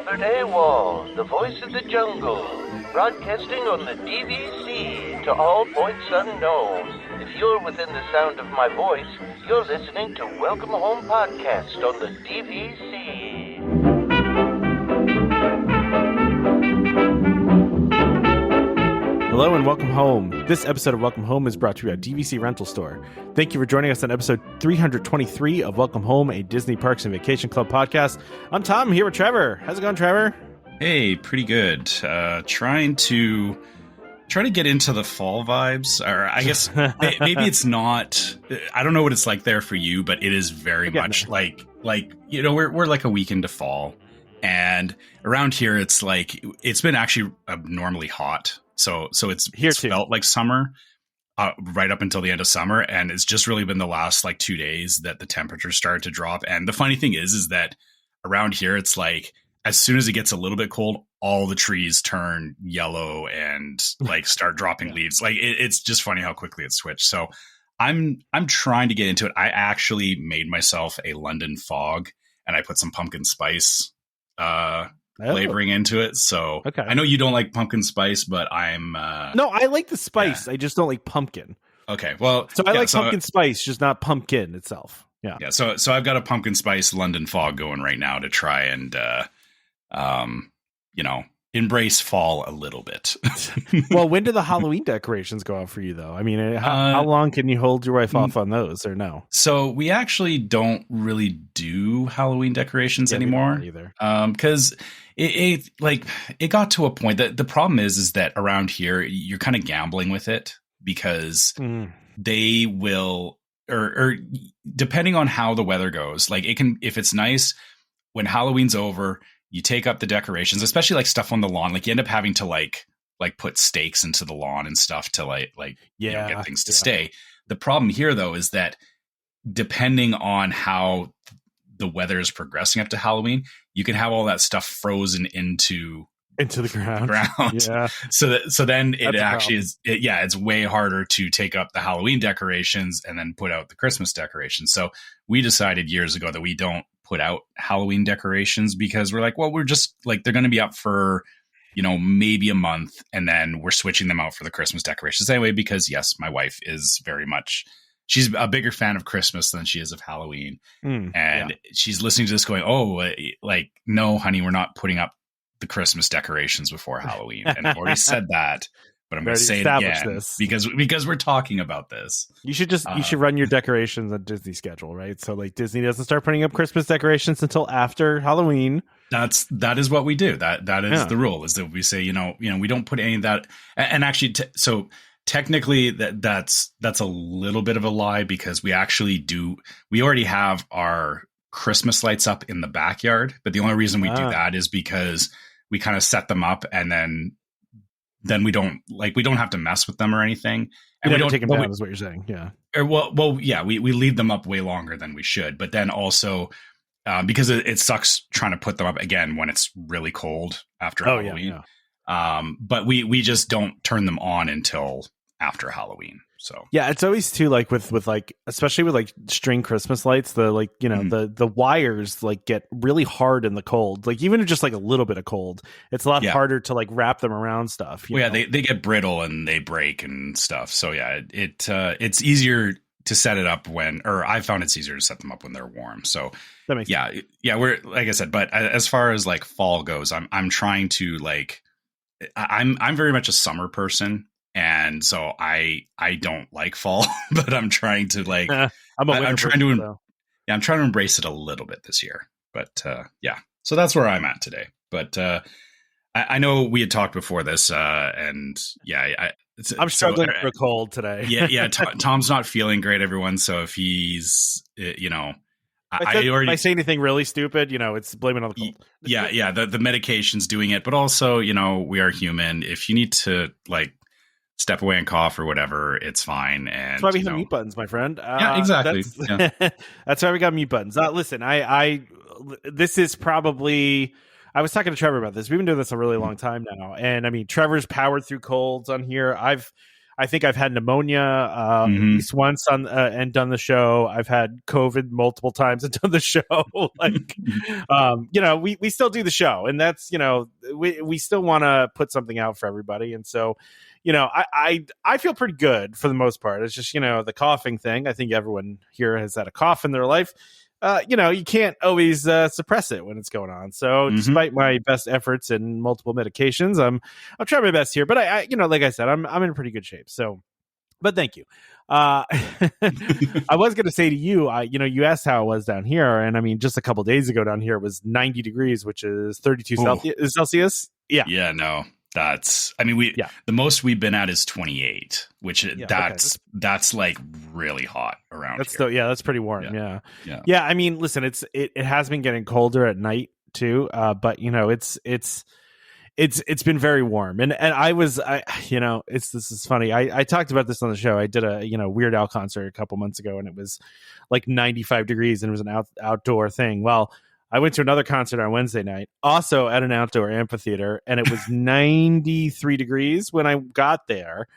Albert AWOL, the voice of the jungle, broadcasting on the DVC to all points unknown. If you're within the sound of my voice, you're listening to Welcome Home Podcast on the DVC. Hello and welcome home. This episode of Welcome Home is brought to you by DVC Rental Store. Thank you for joining us on episode 323 of Welcome Home, a Disney Parks and Vacation Club podcast. I'm Tom, I'm here with Trevor. How's it going, Trevor? Hey, pretty good. Trying to get into the fall vibes, or I guess maybe it's not. I don't know what it's like there for you, but it is very much like you know we're like a week into fall, and around here it's like it's been actually abnormally hot. So it's felt like summer right up until the end of summer. And it's just really been the last like 2 days that the temperature started to drop. And the funny thing is that around here, it's like as soon as it gets a little bit cold, all the trees turn yellow and like start dropping leaves. Like it's just funny how quickly it switched. So I'm trying to get into it. I actually made myself a London fog and I put some pumpkin spice flavoring into it. So okay. I know you don't like pumpkin spice, but I'm no, I like the spice. I just don't like pumpkin. Okay, well, so I like pumpkin spice, just not pumpkin itself. Yeah. So I've got a pumpkin spice London fog going right now to try and embrace fall a little bit. Well, when do the Halloween decorations go out for you, though? I mean, how long can you hold your wife off on those, or no? So we actually don't really do Halloween decorations anymore either, because it got to a point that the problem is that around here you're kind of gambling with it because they will, or depending on how the weather goes, like it can, if it's nice when Halloween's over. You take up the decorations, especially like stuff on the lawn. Like you end up having to like put stakes into the lawn and stuff to get things to stay. The problem here though is that depending on how the weather is progressing up to Halloween, you can have all that stuff frozen into the ground. Yeah. So then it actually is. It's way harder to take up the Halloween decorations and then put out the Christmas decorations. So we decided years ago that we don't put out Halloween decorations because we're like, well, we're just like, they're going to be up for, maybe a month. And then we're switching them out for the Christmas decorations anyway, because yes, my wife is she's a bigger fan of Christmas than she is of Halloween. She's listening to this going, no, honey, we're not putting up the Christmas decorations before Halloween. And I've already said that, but I'm going to say it again because we're talking about this. You should you should run your decorations on Disney schedule, right? So like Disney doesn't start putting up Christmas decorations until after Halloween. That is what we do. That is the rule, is that we say, we don't put any of that. And actually, so technically that's a little bit of a lie because we actually do. We already have our Christmas lights up in the backyard, but the only reason we do that is because we kind of set them up and then we don't have to mess with them or anything. And we don't take them down, is what you're saying. Yeah. We leave them up way longer than we should. But then also because it sucks trying to put them up again when it's really cold after Halloween. But we just don't turn them on until after Halloween. So yeah, it's always too like with like, especially with like string Christmas lights, the like, the wires like get really hard in the cold. Like even just like a little bit of cold, it's a lot harder to like wrap them around stuff. They get brittle and they break and stuff. So yeah, it's easier to set it up or I found it's easier to set them up when they're warm. So that makes sense. We're like I said, but as far as like fall goes, I'm trying to like, I'm very much a summer person. And so I don't like fall, but I'm trying to like, I'm trying to embrace it a little bit this year, but so that's where I'm at today. But I know we had talked before this I'm struggling for a cold today. Tom's not feeling great, everyone. So if he's, if I say anything really stupid, it's blaming on the cold. The medication's doing it, but also, we are human. If you need to like step away and cough or whatever, it's fine. And that's why we have mute buttons, my friend. Exactly. That's why we got mute buttons. Listen, this is probably, I was talking to Trevor about this. We've been doing this a really long time now. And I mean, Trevor's powered through colds on here. I think I've had pneumonia at least once on and done the show. I've had COVID multiple times and done the show. Like, we still do the show, and that's, we still want to put something out for everybody. And so, I feel pretty good for the most part. It's just, the coughing thing. I think everyone here has had a cough in their life. You can't always suppress it when it's going on. So despite my best efforts and multiple medications, I'll try my best here. But I like I said, I'm in pretty good shape. So, but thank you. I was going to say to you, you asked how it was down here. And I mean, just a couple days ago down here it was 90 degrees, which is 32 Celsius. Yeah. Yeah, no. The most we've been at is 28, which that's like really hot around here. Still, that's pretty warm. Yeah. I mean, listen, it has been getting colder at night too. But it's been very warm, and this is funny. I talked about this on the show. I did a Weird Al concert a couple months ago, and it was like 95 degrees, and it was an outdoor thing. Well, I went to another concert on Wednesday night, also at an outdoor amphitheater, and it was 93 degrees when I got there.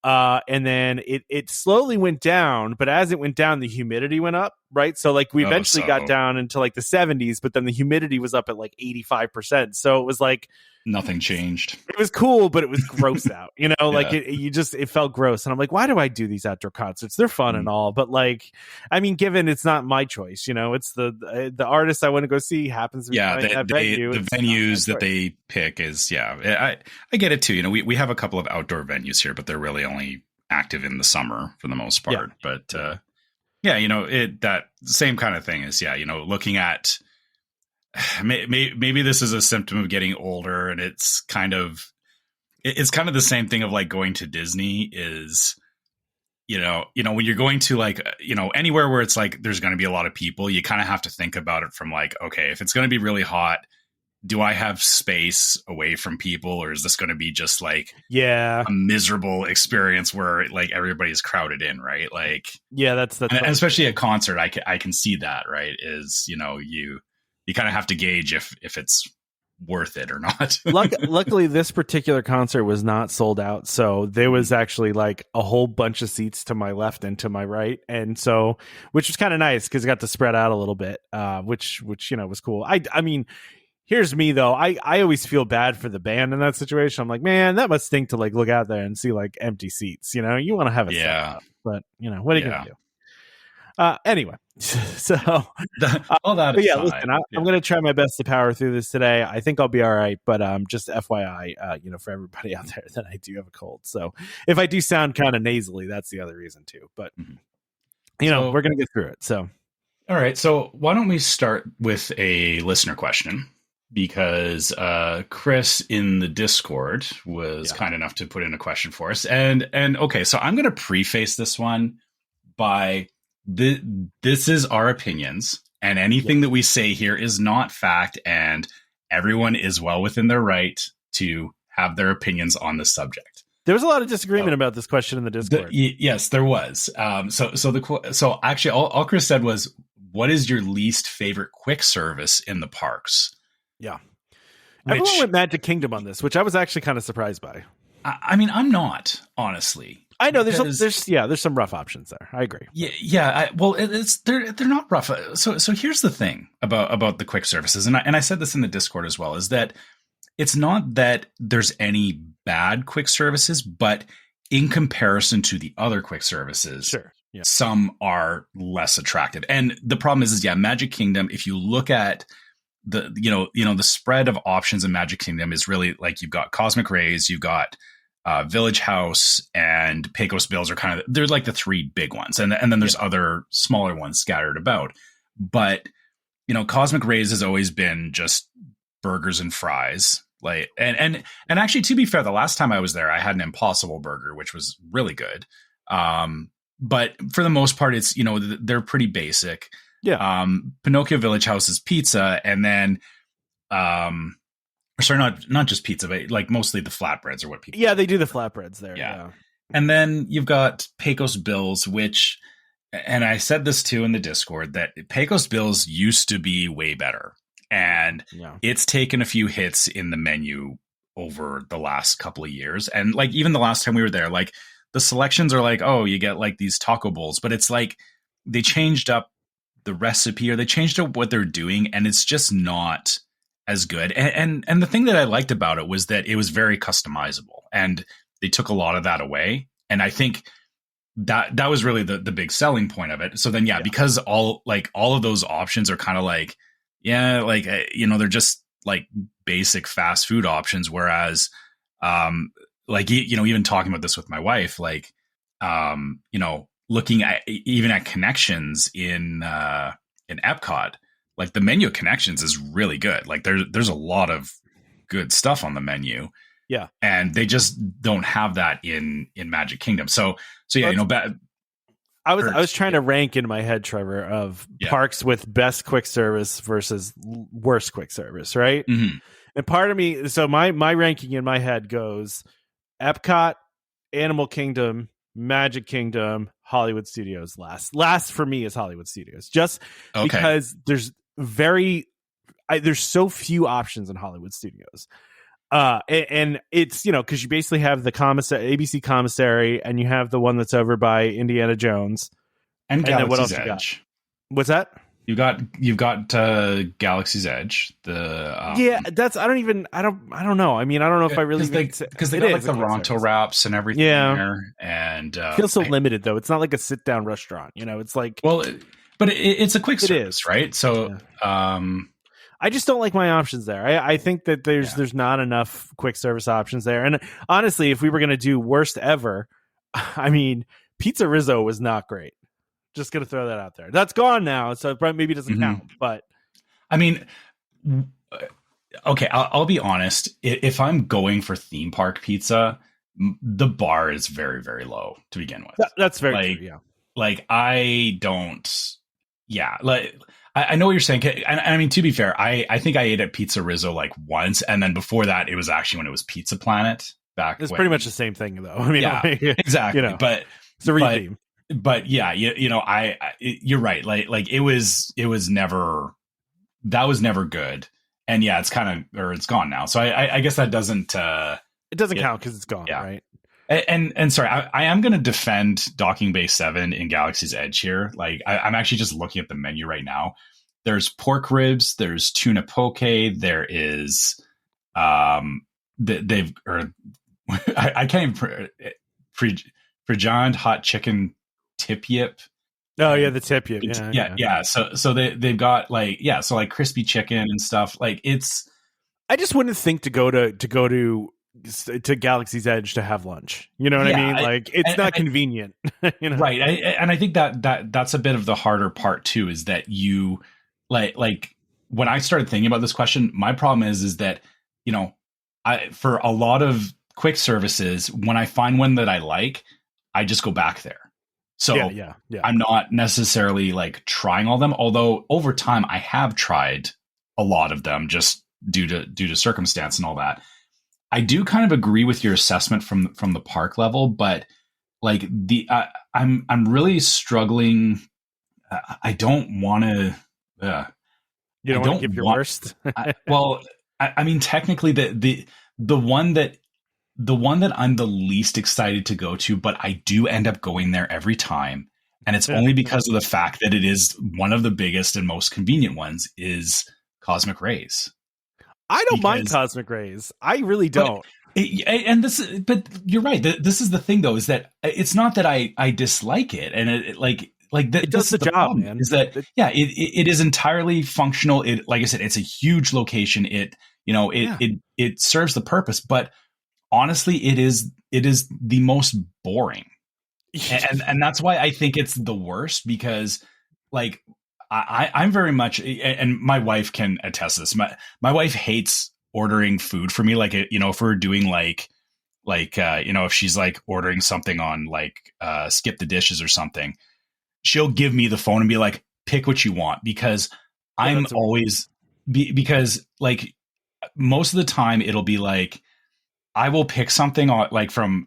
And then it slowly went down, but as it went down, the humidity went up, right? So like we eventually got down into like the 70s, but then the humidity was up at like 85%. So it was like nothing changed. It was cool, but it was gross out, like it felt gross. And I'm like, why do I do these outdoor concerts? They're fun and all, but like, I mean, given it's not my choice, it's the artist I want to go see happens to be the venues that they pick is, I get it too. We have a couple of outdoor venues here, but they're really only active in the summer for the most part. Yeah. But that same kind of thing is, looking at, maybe this is a symptom of getting older, and it's kind of the same thing of like going to Disney is, when you're going to like, anywhere where it's like there's going to be a lot of people, you kind of have to think about it from like, okay, if it's going to be really hot, do I have space away from people, or is this going to be just like a miserable experience where like everybody's crowded in, right? Like, that's and especially a concert, I can see that, right? Is you kind of have to gauge if it's worth it or not. Luckily, this particular concert was not sold out. So there was actually like a whole bunch of seats to my left and to my right. And so, which was kind of nice because it got to spread out a little bit, which was cool. I mean, here's me though. I always feel bad for the band in that situation. I'm like, man, that must stink to like look out there and see like empty seats. You want to have it. Yeah. But what are you going to do? Anyway, so all that. But listen, I'm going to try my best to power through this today. I think I'll be all right, but just FYI, for everybody out there, that I do have a cold. So if I do sound kind of nasally, that's the other reason too. But we're going to get through it. So, all right. So why don't we start with a listener question? Because Chris in the Discord was kind enough to put in a question for us, and okay, so I'm going to preface this one by. This is our opinions, and anything that we say here is not fact, and everyone is well within their right to have their opinions on the subject. There was a lot of disagreement about this question in the Discord. Yes, there was. So actually, all Chris said was, "What is your least favorite quick service in the parks?" Yeah, everyone went Magic Kingdom on this, which I was actually kind of surprised by. I mean, I'm not, honestly. I know there's some rough options there. I agree. They're not rough. So here's the thing about the quick services, and I said this in the Discord as well, is that it's not that there's any bad quick services, but in comparison to the other quick services, some are less attractive. And the problem is Magic Kingdom, if you look at the the spread of options in Magic Kingdom is really like you've got Cosmic Rays, you've got Village House, and Pecos Bills are they're like the three big ones. And then there's other smaller ones scattered about. But, Cosmic Rays has always been just burgers and fries. Like, and actually, to be fair, the last time I was there, I had an Impossible Burger, which was really good. But for the most part, it's, they're pretty basic. Yeah. Pinocchio Village House is pizza. And then, sorry, not just pizza, but like mostly the flatbreads are what people. Yeah, they do the flatbreads there. Yeah. And then you've got Pecos Bills, which, and I said this too in the Discord, that Pecos Bills used to be way better. And it's taken a few hits in the menu over the last couple of years. And like even the last time we were there, like the selections are like, oh, you get like these taco bowls, but it's like they changed up the recipe or they changed up what they're doing, and it's just not as good. And the thing that I liked about it was that it was very customizable, and they took a lot of that away. And I think that was really the big selling point of it. So then, because all of those options are kind of like, they're just like basic fast food options. Whereas, even talking about this with my wife, looking at even at connections in Epcot, like the menu connections is really good. Like there's a lot of good stuff on the menu. Yeah. And they just don't have that in Magic Kingdom. So I was trying to rank in my head, Trevor, of parks with best quick service versus worst quick service, right? Mm-hmm. And part of me, so my ranking in my head goes Epcot, Animal Kingdom, Magic Kingdom, Hollywood Studios last. Last for me is Hollywood Studios, just because there's so few options in Hollywood Studios. And it's, because you basically have the ABC commissary, and you have the one that's over by Indiana Jones, and Galaxy's what else Edge. You got? What's that? You've got Galaxy's Edge. That's I don't know. I mean, I don't know if I really because they got like the Ronto wraps and everything there, and it feels so limited though. It's not like a sit down restaurant. It's like but it's a quick service, right? So I just don't like my options there. I think that there's not enough quick service options there. And honestly, if we were going to do worst ever, I mean, Pizza Rizzo was not great. Just going to throw that out there. That's gone now, so maybe it doesn't count. But I mean, okay, I'll be honest. If I'm going for theme park pizza, the bar is very, very low to begin with. That's very true, yeah. Like I don't, I know what you're saying. And I mean, to be fair, I think I ate at Pizza Rizzo like once. And then before that, it was actually when it was Pizza Planet back. It's pretty much the same thing though. I mean, exactly. But it's a re-theme. But you're right. Like it was never, that was never good. And it's it's gone now. So I guess that doesn't, it doesn't count because it's gone. Right. And sorry, I am going to defend Docking Bay 7 in Galaxy's Edge here. Like I'm actually just looking at the menu right now. There's pork ribs, there's tuna poke, there is I can't even Prajand hot chicken tip yip. Oh yeah, the tip yip. Yeah. So they've got so like crispy chicken and stuff. Like it's, I just wouldn't think to go to Galaxy's Edge to have lunch. You know what I mean? Like it's not convenient. Right. And I think that's a bit of the harder part too, is that you like when I started thinking about this question, my problem is that, for a lot of quick services, when I find one that I like, I just go back there. So I'm not necessarily like trying all them, although over time I have tried a lot of them just due to circumstance and all that. I do kind of agree with your assessment from the park level, but like I'm really struggling. I don't want to. You don't want to give your worst. I mean, technically, the one that I'm the least excited to go to, but I do end up going there every time, and it's only because of the fact that it is one of the biggest and most convenient ones is Cosmic Rays. I don't mind Cosmic Rays. I really don't. But you're right. This is the thing, though, is that it's not that I dislike it, and it does the job, man. Is that it is entirely functional. It, like I said, it's a huge location. It serves the purpose, but honestly, it is the most boring, and that's why I think it's the worst, because like. I'm very much, and my wife can attest to this. My wife hates ordering food for me. Like, if we're doing if she's like ordering something on Skip the Dishes or something, she'll give me the phone and be like, pick what you want, because I'm always, because like most of the time it'll be like, I will pick something on from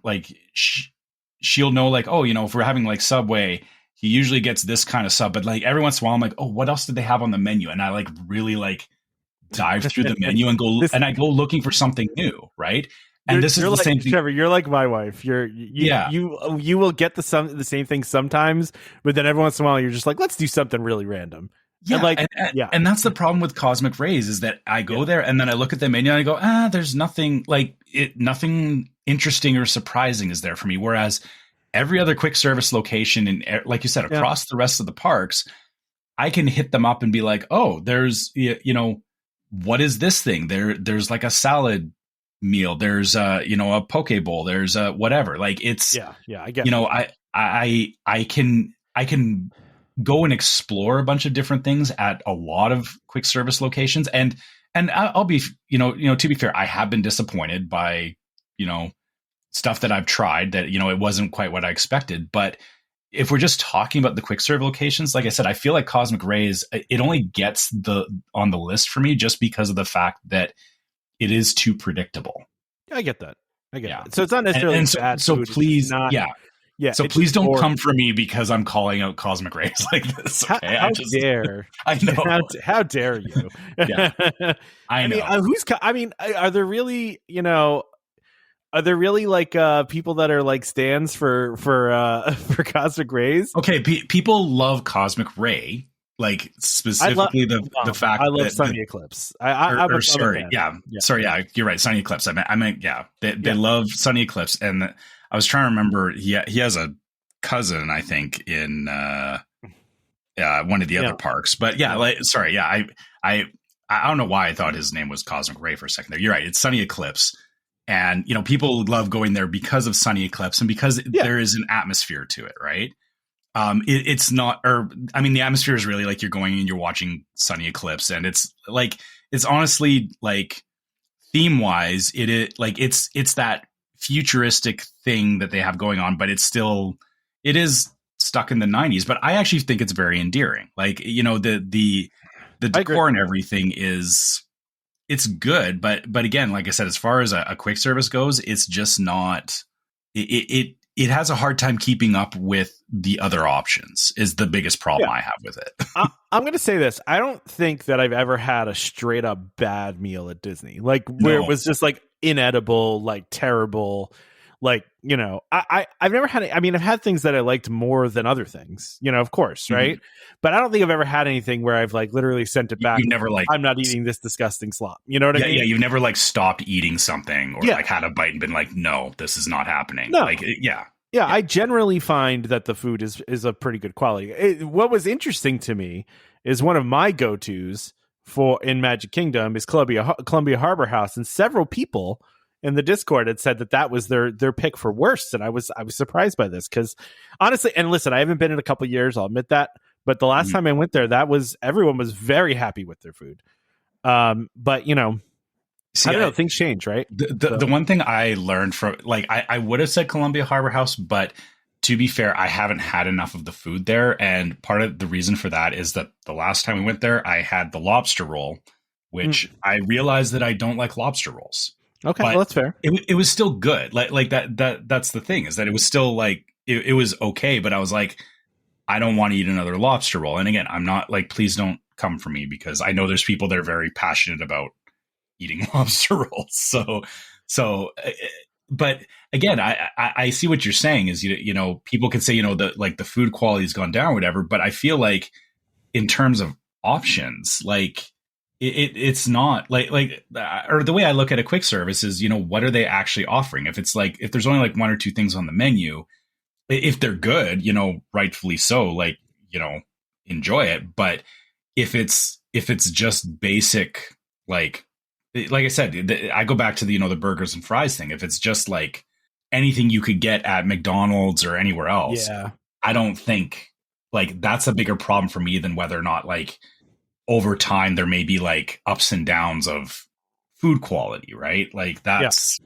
she'll know if we're having like Subway, he usually gets this kind of sub, but like every once in a while I'm like, oh, what else did they have on the menu? And I really dive through the menu and go looking for something new. Right. And this is the like, same thing. Trevor, you're like my wife. You will get the same thing sometimes, but then every once in a while you're just like, let's do something really random. Yeah, and that's the problem with Cosmic Rays is that I go there and then I look at the menu and I go, there's nothing nothing interesting or surprising is there for me. Whereas every other quick service location and like you said, across the rest of the parks, I can hit them up and be like, oh, there's what is this thing? There's like a salad meal. There's a poke bowl. There's a whatever. Like it's I get I can go and explore a bunch of different things at a lot of quick service locations. And I'll be, to be fair, I have been disappointed by, stuff that I've tried that, it wasn't quite what I expected. But if we're just talking about the quick serve locations, like I said, I feel like Cosmic Rays, it only gets on the list for me just because of the fact that it is too predictable. I get that. That. So it's not necessarily bad. So please, Yeah. So please don't come for me because I'm calling out Cosmic Rays like this. Okay? How dare? I know. How dare you? Yeah, I know. Are there really, like people that are like stands for Cosmic Rays? Okay, people love Cosmic Ray, like specifically the fact I love Sunny Eclipse. Sorry, you're right. Sunny Eclipse. I meant they love Sunny Eclipse, and I was trying to remember. He has a cousin, I think, in one of the other parks. But I don't know why I thought his name was Cosmic Ray for a second there. You're right. It's Sunny Eclipse. And, people love going there because of Sunny Eclipse and because there is an atmosphere to it, right? It's not, the atmosphere is really like you're going and you're watching Sunny Eclipse, and it's honestly like theme wise, it's that futuristic thing that they have going on, but it is stuck in the 90s. But I actually think it's very endearing. Like, the decor and everything it's good, but again, like I said, as far as a quick service goes, it's just not. It has a hard time keeping up with the other options. Is the biggest problem I have with it. I'm going to say this: I don't think that I've ever had a straight up bad meal at Disney, like where it was just like inedible, like terrible. Like, I've never had, I've had things that I liked more than other things, of course. Right. Mm-hmm. But I don't think I've ever had anything where I've like literally sent it back. You've never I'm not eating this disgusting slop. You know what I mean? Yeah. You've never like stopped eating something or like had a bite and been like, no, this is not happening. No. Yeah. I generally find that the food is of pretty good quality. What was interesting to me is one of my go-tos in Magic Kingdom is Columbia Harbor House, and several people in the Discord had said that was their pick for worst, and I was surprised by this because honestly, and listen, I haven't been in a couple of years, I'll admit that, but the last time I went there, everyone was very happy with their food. But See, I don't know, things change, right? The one thing I learned from, like, I would have said Columbia Harbor House, but to be fair, I haven't had enough of the food there, and part of the reason for that is that the last time we went there, I had the lobster roll, which I realized that I don't like lobster rolls. Okay, well, that's fair. It was still good. Like that's the thing, is that it was still like it was okay, but I was like, I don't want to eat another lobster roll. And again, I'm not like, please don't come for me because I know there's people that are very passionate about eating lobster rolls. So, but again, I see what you're saying is people can say the food quality has gone down, or whatever. But I feel like in terms of options, like. It's not like or the way I look at a quick service is, what are they actually offering? If there's only like one or two things on the menu, if they're good, rightfully so, like, enjoy it. But if it's just basic, like I said, I go back to the burgers and fries thing. If it's just like anything you could get at McDonald's or anywhere else, I don't think like that's a bigger problem for me than whether or not like over time there may be like ups and downs of food quality, right? Like that's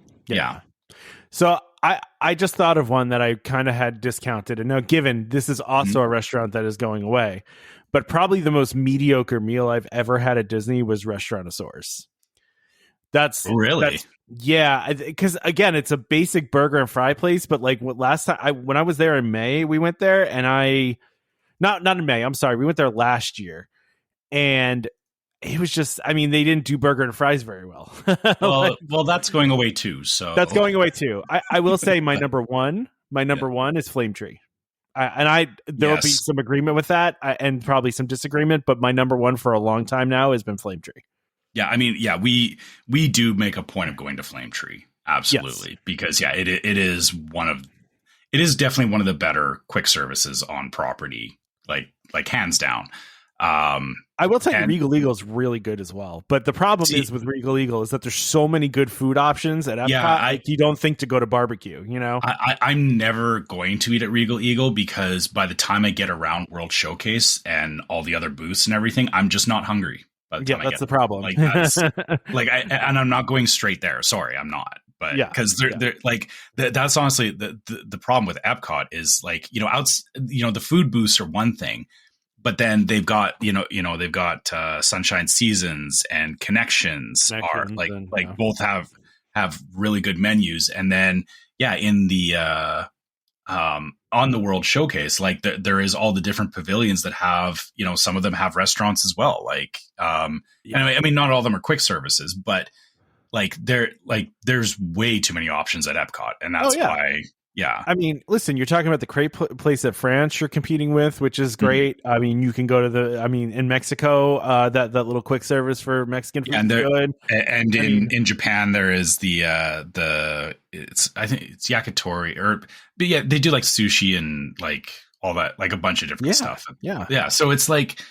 So I just thought of one that I kind of had discounted, and now given this is also a restaurant that is going away, but probably the most mediocre meal I've ever had at Disney was Restaurantosaurus. That's because again, it's a basic burger and fry place, but like last time when I was there in May, we went there, and not in May, I'm sorry, we went there last year. And it was just, I mean, they didn't do burger and fries very well. Well, that's going away too. So that's going away too. I will say my number one is Flame Tree. There will be some agreement with that and probably some disagreement, but my number one for a long time now has been Flame Tree. Yeah, I mean, yeah, we do make a point of going to Flame Tree, absolutely, because it is definitely one of the better quick services on property, like hands down. I will tell you, Regal Eagle is really good as well, but the problem is with Regal Eagle is that there's so many good food options at Epcot. You don't think to go to barbecue, you know. I'm never going to eat at Regal Eagle because by the time I get around World Showcase and all the other booths and everything, I'm just not hungry. That's the problem. Like that's and I'm not going straight there. Sorry, I'm not. But because they're like that's honestly the problem with Epcot is like the food booths are one thing, but then they've got they've got Sunshine Seasons and Connections are both have really good menus, and then in the on the World Showcase, like there is all the different pavilions that have, some of them have restaurants as well. Like, I mean, not all of them are quick services, but there's way too many options at Epcot, and that's why. Yeah. I mean, listen, you're talking about the crepe place at France you're competing with, which is great. Mm-hmm. I mean, you can go to in Mexico, that little quick service for Mexican food is good. And in Japan, there is I think it's yakitori but they do like sushi and like all that, like a bunch of different stuff. Yeah. Yeah. So it's like,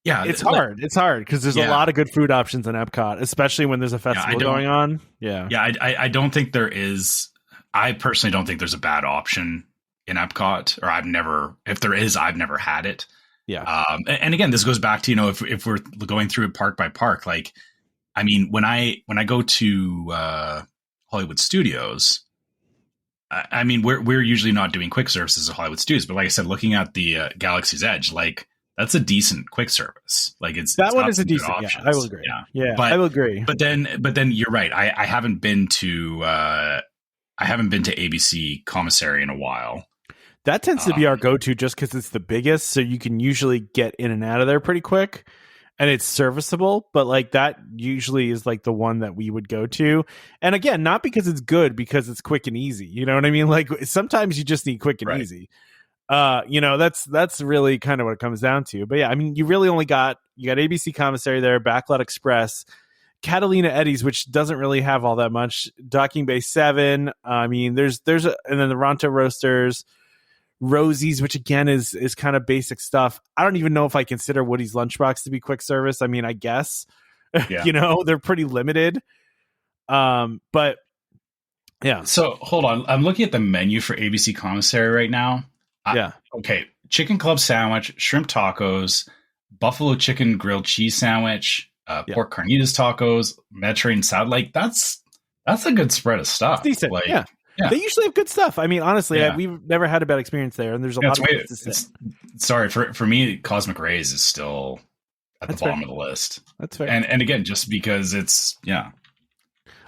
it's hard. It's hard because there's a lot of good food options in Epcot, especially when there's a festival going on. Yeah. Yeah. I don't think there is. I personally don't think there's a bad option in Epcot, or if there is, I've never had it. Yeah. And again, this goes back to, if we're going through it park by park, like, I mean, when I go to Hollywood Studios, I mean, we're usually not doing quick services at Hollywood Studios, but like I said, looking at the Galaxy's Edge, like that's a decent quick service. Like it's one is a decent option. Yeah, I will agree. Yeah, I will agree. But then you're right. I haven't been to ABC Commissary in a while. That tends to be our go-to just because it's the biggest, so you can usually get in and out of there pretty quick, and it's serviceable. But like that usually is like the one that we would go to. And again, not because it's good, because it's quick and easy. You know what I mean? Like sometimes you just need quick and easy. That's really kind of what it comes down to. But yeah, I mean, you really only got ABC Commissary there, Backlot Express, Catalina Eddie's, which doesn't really have all that much. Docking Bay 7. I mean, and then the Ronto Roasters, Rosie's, which again is kind of basic stuff. I don't even know if I consider Woody's Lunchbox to be quick service. I mean, I guess, they're pretty limited. But yeah. So hold on. I'm looking at the menu for ABC Commissary right now. Okay. Chicken club sandwich, shrimp tacos, buffalo chicken grilled cheese sandwich, pork carnitas tacos, Mediterranean salad. Like that's a good spread of stuff. It's decent. Like, yeah. They usually have good stuff. I mean, honestly, we've never had a bad experience there, and there's a lot of places to sit. Sorry, for me, Cosmic Rays is still at the bottom of the list. That's fair. And again, just because it's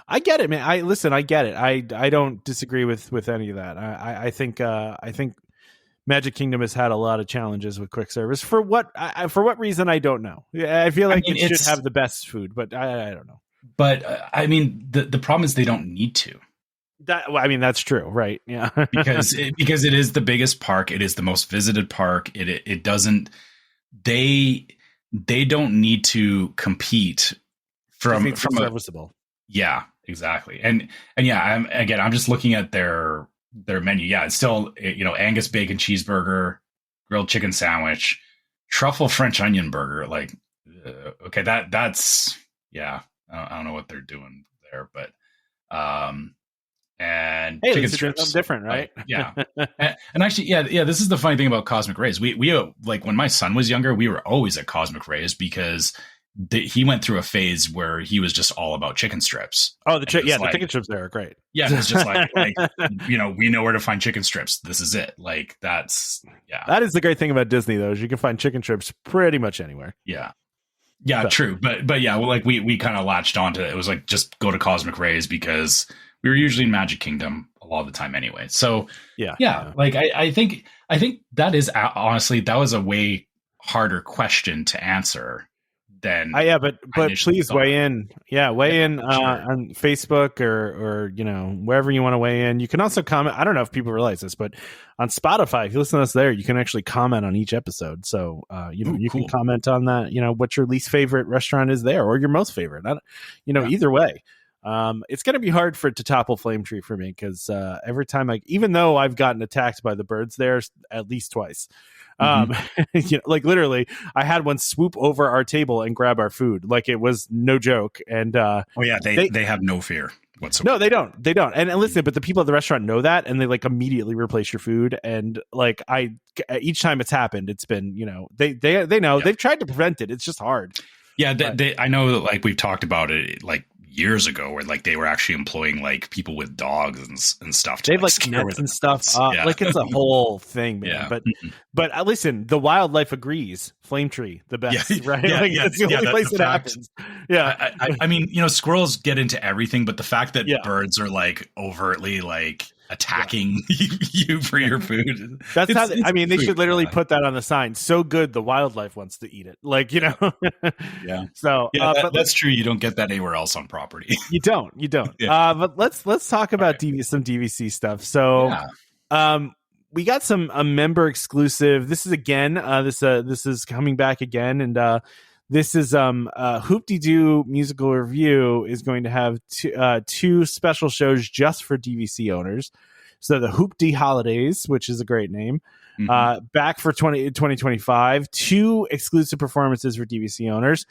I get it, man. I get it. I don't disagree with any of that. I think Magic Kingdom has had a lot of challenges with quick service. For what reason, I don't know. I feel like it should have the best food, but I don't know. But I mean, the problem is they don't need to. That's true, right? Yeah, because it is the biggest park. It is the most visited park. It doesn't. They don't need to compete from serviceable. Yeah, exactly. And I'm just looking at their menu. Yeah, it's still Angus bacon cheeseburger, grilled chicken sandwich, truffle French onion burger. Like, okay, that's I don't know what they're doing there, but and hey, chicken strips, something different, right? And actually, this is the funny thing about Cosmic Rays. We like when my son was younger, we were always at Cosmic Rays because he went through a phase where he was just all about chicken strips. Oh, the chicken strips there are great. Yeah, it's just like we know where to find chicken strips. This is it. Like that is the great thing about Disney, though, is you can find chicken strips pretty much anywhere. Yeah, true. But we kind of latched onto it. It was like just go to Cosmic Rays because we were usually in Magic Kingdom a lot of the time anyway. So like I think that is honestly, that was a way harder question to answer than yeah, but initially please thought. weigh in. Yeah, weigh in sure. on Facebook or wherever you want to weigh in. You can also comment. I don't know if people realize this, but on Spotify, if you listen to us there, you can actually comment on each episode. So you cool. can comment on that. What your least favorite restaurant is there, or your most favorite. Either way. It's going to be hard for it to topple Flame Tree for me because every time even though I've gotten attacked by the birds there at least twice. Like literally I had one swoop over our table and grab our food. Like it was no joke. And they have no fear whatsoever. No, they don't. And listen, but the people at the restaurant know that, and they like immediately replace your food. And like each time it's happened, it's been, they know. They've tried to prevent it. It's just hard. Yeah, I know that, like, we've talked about it like years ago, where like they were actually employing like people with dogs and stuff. They have like nets and stuff. Like it's a whole thing, man. Yeah. But listen, the wildlife agrees. Flame Tree, the best, right? It's the only place it happens. Yeah, I mean, squirrels get into everything, but the fact that birds are like overtly like attacking you for your food. That's they should literally put that on the sign. So good, the wildlife wants to eat it. Like, Yeah. So but that's true. You don't get that anywhere else on property. You don't. Yeah. But let's talk about some DVC stuff. So, we got a member exclusive. This is again. This is coming back again, and this is Hoop-Dee-Doo Musical Revue is going to have two special shows just for DVC owners. So the Hoop Dee Holidays, which is a great name, back for 2025. Two exclusive performances for DVC owners.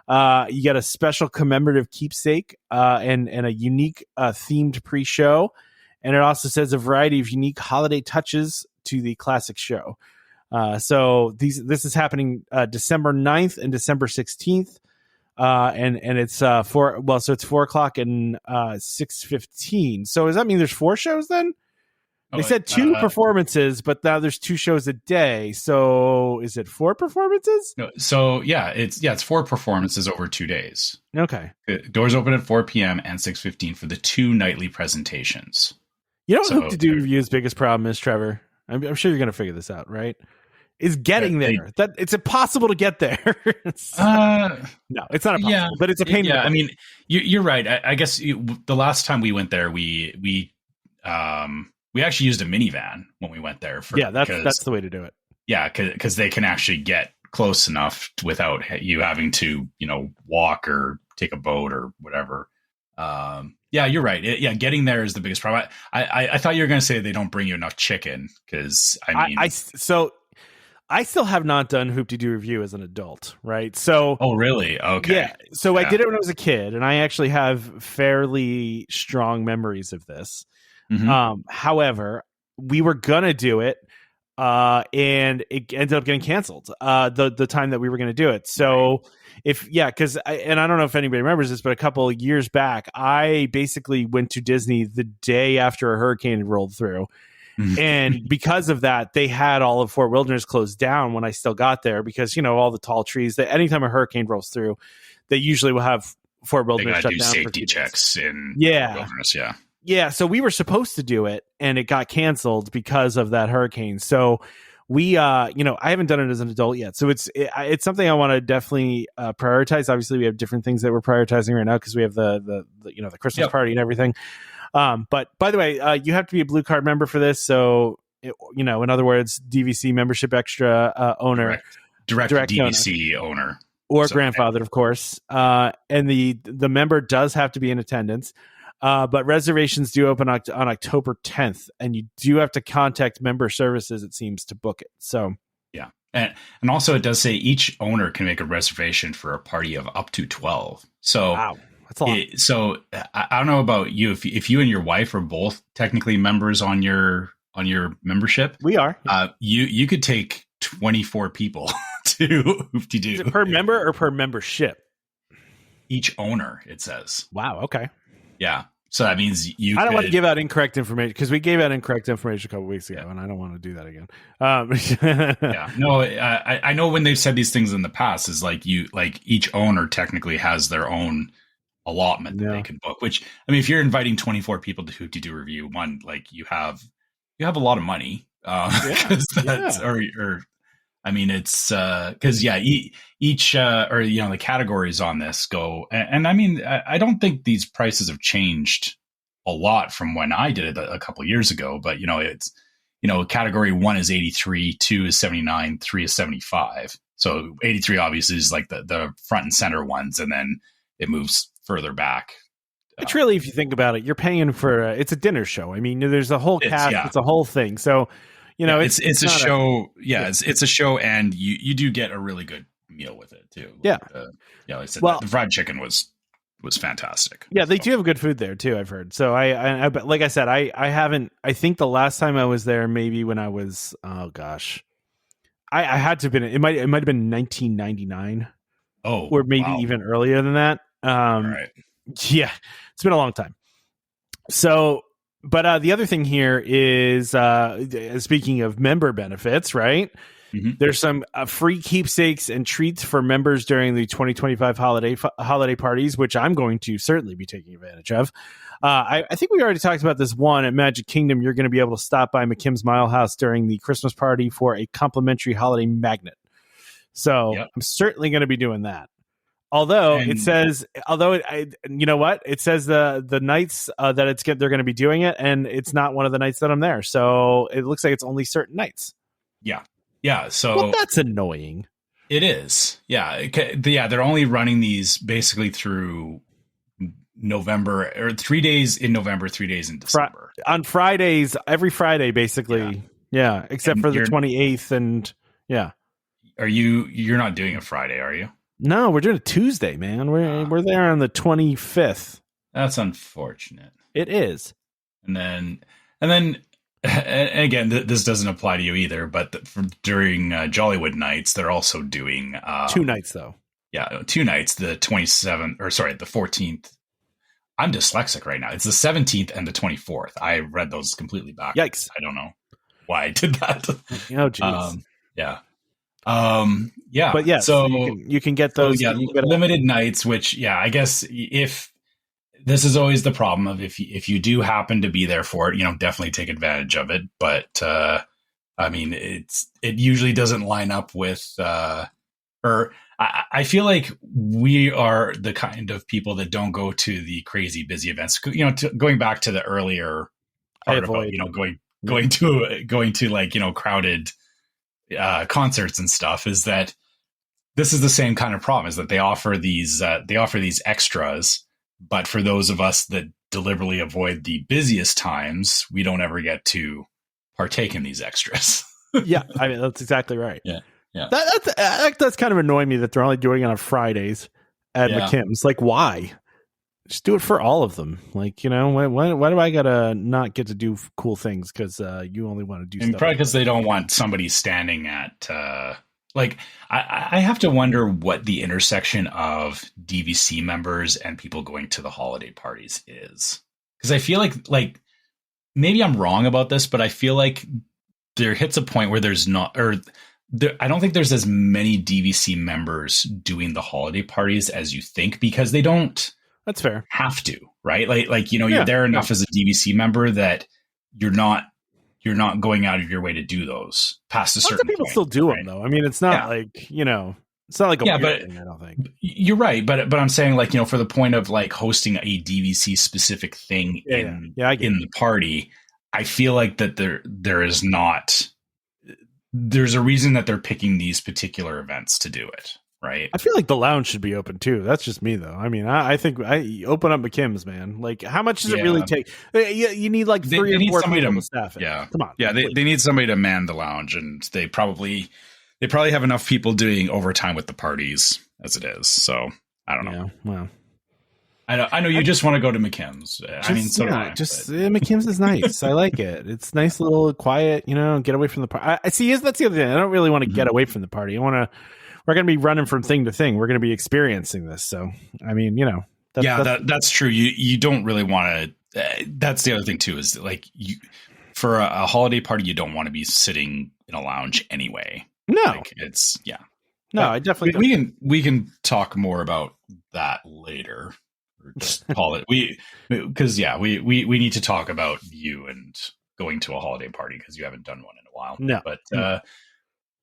You get a special commemorative keepsake and a unique themed pre-show. And it also says a variety of unique holiday touches to the classic show. So this is happening December 9th and December 16th. And it's so it's 4:00 and 6:15. So does that mean there's 4 shows then? They said 2 performances, but now there's 2 shows a day. So is it 4 performances? No, so it's 4 performances over 2 days. Okay. Doors open at 4 p.m. and 6:15 for the 2 nightly presentations. You know what Hoop-Dee-Doo Revue's biggest problem is, Trevor? I'm sure you're going to figure this out, right? Is getting there. That it's impossible to get there. No, it's not impossible, but it's a pain. Yeah, I mean, you're right. I guess the last time we went there, we actually used a minivan when we went there. That's the way to do it. Yeah, because they can actually get close enough without you having to, walk or take a boat or whatever. Yeah, you're right. Getting there is the biggest problem. I thought you were going to say they don't bring you enough chicken because I still have not done Hoop-Dee-Doo Revue as an adult, right? So really? Okay. Yeah. So I did it when I was a kid, and I actually have fairly strong memories of this. Mm-hmm. However, we were gonna do it, and it ended up getting canceled. The time that we were gonna do it. So because I don't know if anybody remembers this, but a couple of years back, I basically went to Disney the day after a hurricane had rolled through. And because of that, they had all of Fort Wilderness closed down when I still got there because, all the tall trees that anytime a hurricane rolls through, they usually will have Fort Wilderness shut down. They do safety checks in Fort Wilderness. Yeah. Yeah. So we were supposed to do it and it got canceled because of that hurricane. So we, I haven't done it as an adult yet. So it's something I want to definitely prioritize. Obviously we have different things that we're prioritizing right now because we have the Christmas party and everything. But by the way, you have to be a blue card member for this. So, in other words, DVC membership extra owner, direct DVC owner or grandfathered, of course. And the member does have to be in attendance. But reservations do open on October 10th, and you do have to contact member services, it seems, to book it. So, yeah. And also it does say each owner can make a reservation for a party of up to 12. So, wow. That's a lot. So I don't know about you. If you and your wife are both technically members on your membership, we are. You could take 24 people to Hoop-Dee-Doo. Is it per member or per membership? Each owner, it says. Wow. Okay. Yeah. So that means you. I don't want to give out incorrect information because we gave out incorrect information a couple weeks ago, and I don't want to do that again. Yeah. No, I know when they've said these things in the past is like each owner technically has their own allotment that they can book, which, I mean, if you're inviting 24 people to Hoop-Dee-Doo Revue, one, like you have a lot of money, or I mean, it's because each or the categories on this go, and I mean, I don't think these prices have changed a lot from when I did it a couple of years ago. But it's category 1 is 83, 2 is 79, 3 is 75. So 83 obviously is like the front and center ones, and then it moves further back. It's really, if you think about it, you're paying for it's a dinner show. I mean, there's a whole cast, it's a whole thing. So. It's a show. It's a show, and you do get a really good meal with it too. Yeah, like I said, the fried chicken was fantastic. Yeah, they do have good food there too, I've heard. So I like I said, I haven't. I think the last time I was there, maybe when I was, oh gosh, I had to have been. It might have been 1999. Oh, or maybe even earlier than that. Right. Yeah, it's been a long time. So. But the other thing here is, speaking of member benefits, right? Mm-hmm. There's some free keepsakes and treats for members during the 2025 holiday parties, which I'm going to certainly be taking advantage of. I think we already talked about this one at Magic Kingdom. You're going to be able to stop by McKim's Mile House during the Christmas party for a complimentary holiday magnet. So I'm certainly going to be doing that. Although it says, you know what? It says the nights that they're going to be doing it, and it's not one of the nights that I'm there. So it looks like it's only certain nights. Yeah. So that's annoying. It is. Yeah. They're only running these basically through November, or 3 days in November, 3 days in December. On Fridays, every Friday, basically. Yeah. Except for the 28th, and You're not doing a Friday, are you? No, we're doing a Tuesday, man. We're there on the 25th. That's unfortunate. It is. And then again, this doesn't apply to you either. But during Jollywood nights, they're also doing 2 nights though. Yeah, 2 nights. The 27th, or sorry, the 14th. I'm dyslexic right now. It's the 17th and the 24th. I read those completely back. Yikes! I don't know why I did that. Oh, jeez. Yeah. But yeah, so you can get those limited nights, which I guess if this is always the problem of if you do happen to be there for it, definitely take advantage of it. But I mean, it usually doesn't line up with I feel like we are the kind of people that don't go to the crazy busy events. Going back to the earlier part about going to like crowded concerts and stuff, is that this is the same kind of problem, is that they offer these extras, but for those of us that deliberately avoid the busiest times, we don't ever get to partake in these extras. Yeah, I mean, that's exactly right. Yeah. That's kind of annoying me that they're only doing it on Fridays at McKim's. Like, why? Just do it for all of them. Like, why do I gotta not get to do cool things because you only want to do stuff? Probably because they don't want somebody standing at I have to wonder what the intersection of DVC members and people going to the holiday parties is. Because I feel like maybe I'm wrong about this, but I feel like there hits a point where there's not, or I don't think there's as many DVC members doing the holiday parties as you think, because they don't. That's fair. Have to, right? You're there enough as a DVC member that you're not going out of your way to do those past a certain point. People still do them though. I mean, it's not like, it's not like a weird thing, I don't think. You're right, but I'm saying for the point of hosting a DVC specific thing in the party, I feel like that there is not. There's a reason that they're picking these particular events to do it. Right. I feel like the lounge should be open too. That's just me though. I mean, I think I open up McKim's, man. Like, how much does it really take? You need like 3 or 4 people to staff it. Yeah. Come on. Yeah. They need somebody to man the lounge, and they probably have enough people doing overtime with the parties as it is. So I don't know. Yeah, well, I know you just want to go to McKim's. McKim's is nice. I like it. It's nice, little quiet, get away from the party. That's the other thing. I don't really want to get away from the party. We're going to be running from thing to thing. We're going to be experiencing this. So, I mean, that's true. You don't really want to. That's the other thing too, is for a holiday party, you don't want to be sitting in a lounge anyway. No, No, I definitely. We can talk more about that later. Or just call it because we need to talk about you and going to a holiday party, because you haven't done one in a while. No, but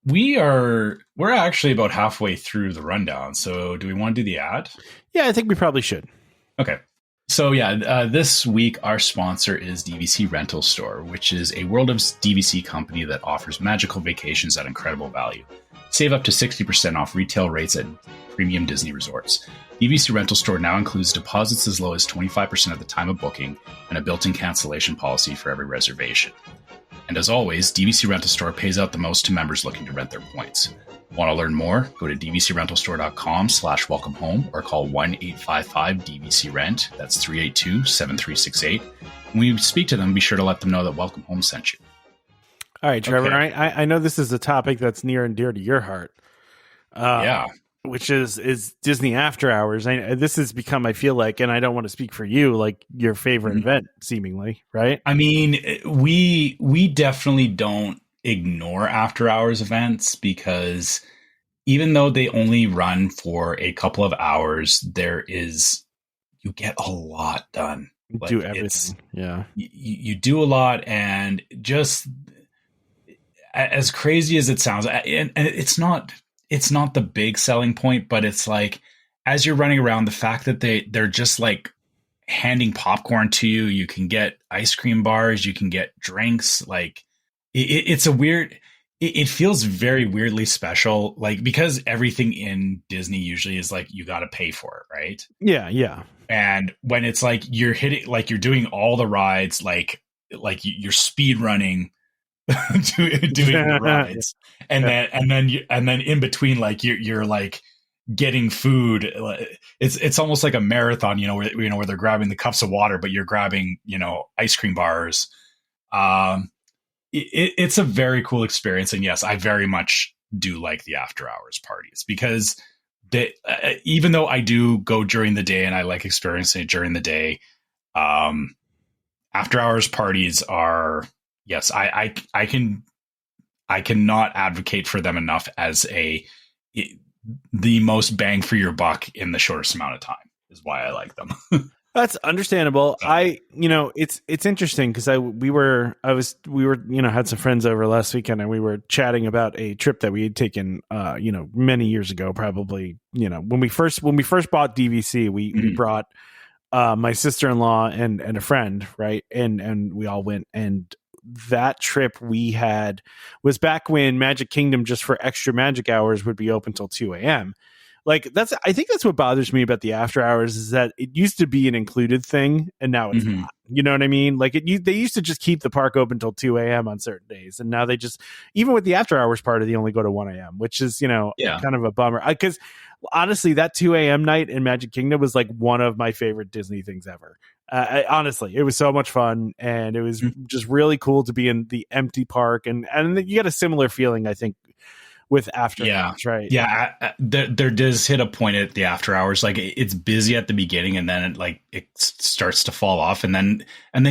we're actually about halfway through the rundown. So do we want to do the ad? Yeah, I think we probably should. Okay. So yeah, this week our sponsor is DVC Rental Store, which is a World of DVC company that offers magical vacations at incredible value. Save up to 60% off retail rates at premium Disney resorts. DVC Rental Store now includes deposits as low as 25% at the time of booking and a built-in cancellation policy for every reservation. And as always, DVC Rental Store pays out the most to members looking to rent their points. Want to learn more? Go to dvcrentalstore.com/welcome home or call 1-855-DVC-RENT. That's 382-7368. When you speak to them, be sure to let them know that Welcome Home sent you. All right, Trevor, okay. I know this is a topic that's near and dear to your heart. Yeah. Which is Disney After Hours. This has become, I feel like, and I don't want to speak for you, like your favorite event, seemingly, right? I mean, we definitely don't ignore after hours events because even though they only run for a couple of hours, you get a lot done. Like, do everything. Yeah. You do a lot, and just as crazy as it sounds, and it's not the big selling point, but it's like, as you're running around, the fact that they're just like handing popcorn to you, you can get ice cream bars, you can get drinks, like it's a weird, it feels very weirdly special, like, because everything in Disney usually is like, you got to pay for it. Right. Yeah. Yeah. And when it's like, you're doing all the rides, like you're speed running, doing the rides, and then in between, like you're like getting food. It's almost like a marathon, where they're grabbing the cups of water, but you're grabbing, ice cream bars. It's a very cool experience, and yes, I very much do like the after hours parties because even though I do go during the day and I like experiencing it during the day, after hours parties are. Yes, I cannot advocate for them enough as the most bang for your buck in the shortest amount of time is why I like them. That's understandable. So, it's interesting because we were had some friends over last weekend and we were chatting about a trip that we had taken many years ago, probably, when we first bought DVC, we brought my sister-in-law and a friend, right? And we all went, and that trip we had was back when Magic Kingdom, just for extra magic hours, would be open till 2 a.m. Like I think that's what bothers me about the after hours is that it used to be an included thing and now it's not. You know what I mean? Like they used to just keep the park open till 2 a.m. on certain days, and now they just, even with the after hours party, they only go to 1 a.m., which is kind of a bummer. Because honestly, that 2 a.m. night in Magic Kingdom was like one of my favorite Disney things ever. Honestly, it was so much fun, and it was just really cool to be in the empty park, and you get a similar feeling, I think, with after hours, right? Yeah, there does hit a point at the after hours, like it's busy at the beginning, and then it starts to fall off, and then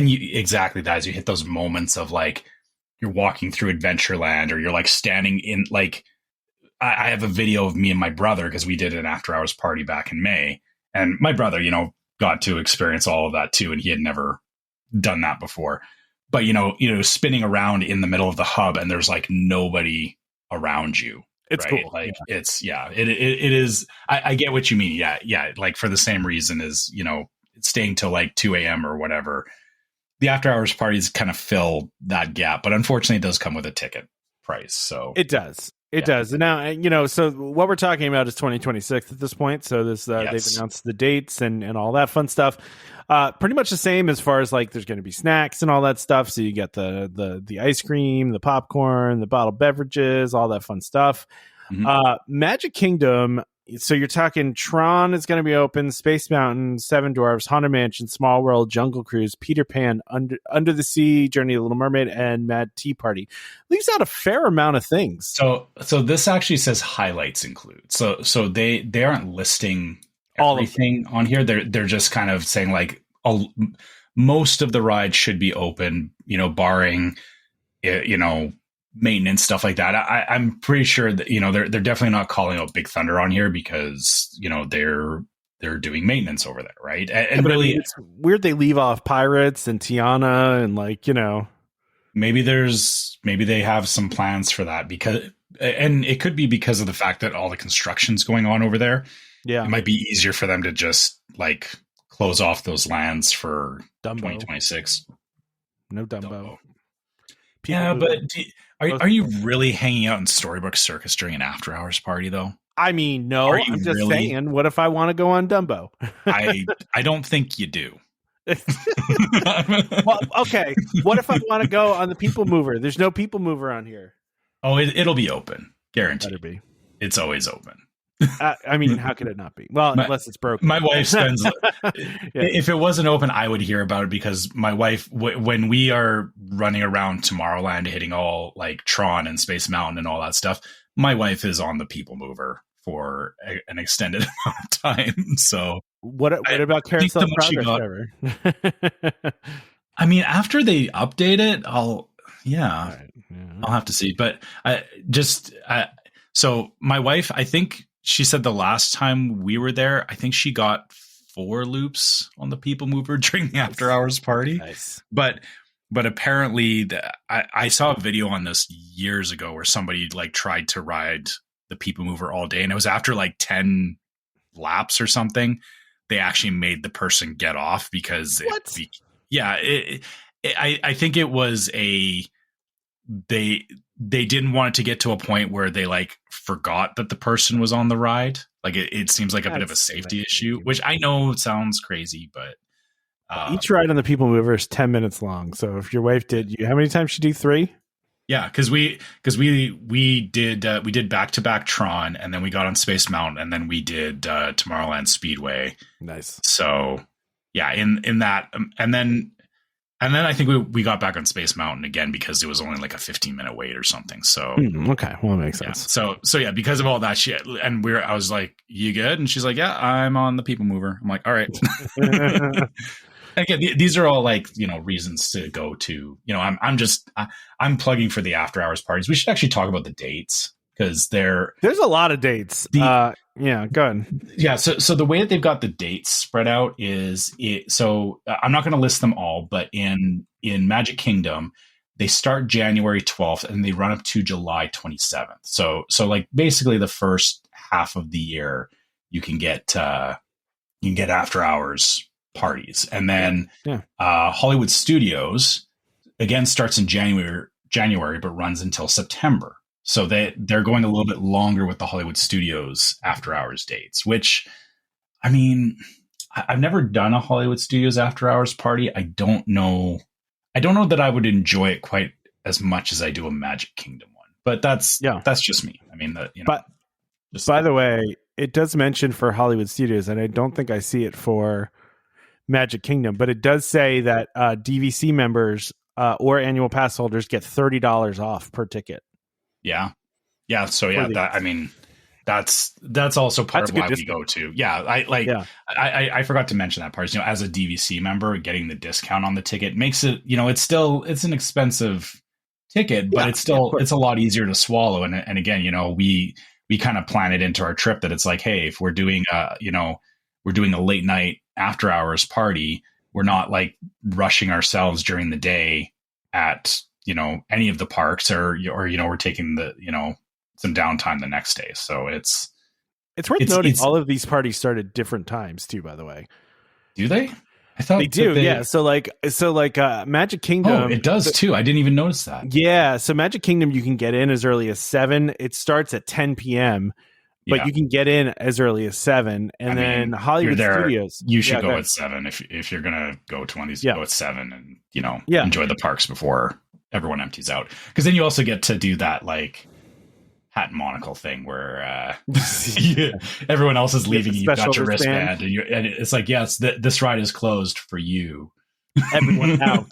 you exactly that, as you hit those moments of like you're walking through Adventureland, or you're like standing in, like I have a video of me and my brother because we did an after hours party back in May, and my brother, got to experience all of that too, and he had never done that before. But spinning around in the middle of the hub, and there's like nobody around you. It's right? cool. Like it is. I get what you mean. Yeah. Like for the same reason as staying till like 2 a.m. or whatever. The after hours parties kind of fill that gap, but unfortunately, it does come with a ticket price. So it does. It does. And now, so what we're talking about is 2026 at this point. So this, yes. They've announced the dates and all that fun stuff. Pretty much the same as far as like, there's going to be snacks and all that stuff. So you get the ice cream, the popcorn, the bottled beverages, all that fun stuff. Magic Kingdom. So you're talking Tron is going to be open, Space Mountain, Seven Dwarfs, Haunted Mansion, Small World, Jungle Cruise, Peter Pan, Under the Sea, Journey of the Little Mermaid, and Mad Tea Party. Leaves out a fair amount of things. So this actually says highlights include. So they aren't listing everything on here. They're just kind of saying like most of the rides should be open, barring maintenance, stuff like that. I'm pretty sure that they're definitely not calling out Big Thunder on here because they're doing maintenance over there, right? And really, it's weird they leave off Pirates and Tiana and like maybe they have some plans for that, because And it could be because of the fact that all the construction's going on over there. Yeah. It might be easier for them to just like close off those lands for Dumbo. 2026. No Dumbo. Yeah, but are you really hanging out in Storybook Circus during an after hours party though? I mean, no, I'm just saying, what if I want to go on Dumbo? I don't think you do. Well, okay. What if I want to go on the People Mover? There's no People Mover on here. Oh, it'll be open. Guaranteed. Better be. It's always open. I mean, how could it not be? Well, unless it's broken. My wife spends. If it wasn't open, I would hear about it because my wife, when we are running around Tomorrowland, hitting all like Tron and Space Mountain and all that stuff, my wife is on the People Mover for an extended amount of time. So what about Carousel Progress Driver? I mean, after they update it, I'll have to see. But so my wife, I think she said the last time we were there, I think she got 4 loops on the People Mover during the after hours party. Nice. But apparently I saw a video on this years ago where somebody like tried to ride the People Mover all day. And it was after like 10 laps or something. They actually made the person get off because I think it was they didn't want it to get to a point where they like forgot that the person was on the ride. Like it seems like a bit of a safety issue, which I know sounds crazy, but each ride on the People Mover is 10 minutes long. So if your wife how many times she do 3? Yeah, because we did back-to-back Tron, and then we got on Space Mountain, and then we did Tomorrowland Speedway. Nice. So yeah, in that, and then I think we got back on Space Mountain again because it was only like a 15-minute wait or something. So okay, well, it makes sense. So yeah, because of all that shit, and I was like, "You good?" And she's like, "Yeah, I'm on the People Mover." I'm like, "All right." Again, these are all like, reasons to go to, I'm plugging for the after hours parties. We should actually talk about the dates because there's a lot of dates. Go ahead. Yeah. So the way that they've got the dates spread out is I'm not going to list them all, but in Magic Kingdom, they start January 12th and they run up to July 27th. So like basically the first half of the year, you can get after hours parties. And then Hollywood Studios again starts in January but runs until September. So they're going a little bit longer with the Hollywood Studios after hours dates, which, I mean, I've never done a Hollywood Studios after hours party. I don't know that I would enjoy it quite as much as I do a Magic Kingdom one, but that's just me. I mean, but by the way, it does mention for Hollywood Studios, and I don't think I see it for Magic Kingdom, but it does say that DVC members or annual pass holders get $30 off per ticket. Yeah. So that's also part of why we go to. Yeah. I forgot to mention that part. As a DVC member, getting the discount on the ticket makes it, it's an expensive ticket, but it's a lot easier to swallow. And again, we kind of plan it into our trip that it's like, hey, if we're doing we're doing a late night after hours party, we're not like rushing ourselves during the day at, any of the parks or we're taking some downtime the next day. So it's worth noting all of these parties start at different times too, by the way. Do they? I thought they do. Yeah. So like Magic Kingdom. Oh, it does too. I didn't even notice that. Yeah. So Magic Kingdom, you can get in as early as 7. It starts at 10 PM. But you can get in as early as 7, and then Hollywood Studios. You should go at 7 if you're gonna go to one of these. Go at 7, and enjoy the parks before everyone empties out. Because then you also get to do that like hat and monocle thing where everyone else is leaving. And you've got your wristband, and it's like, yes, this ride is closed for you. Everyone out.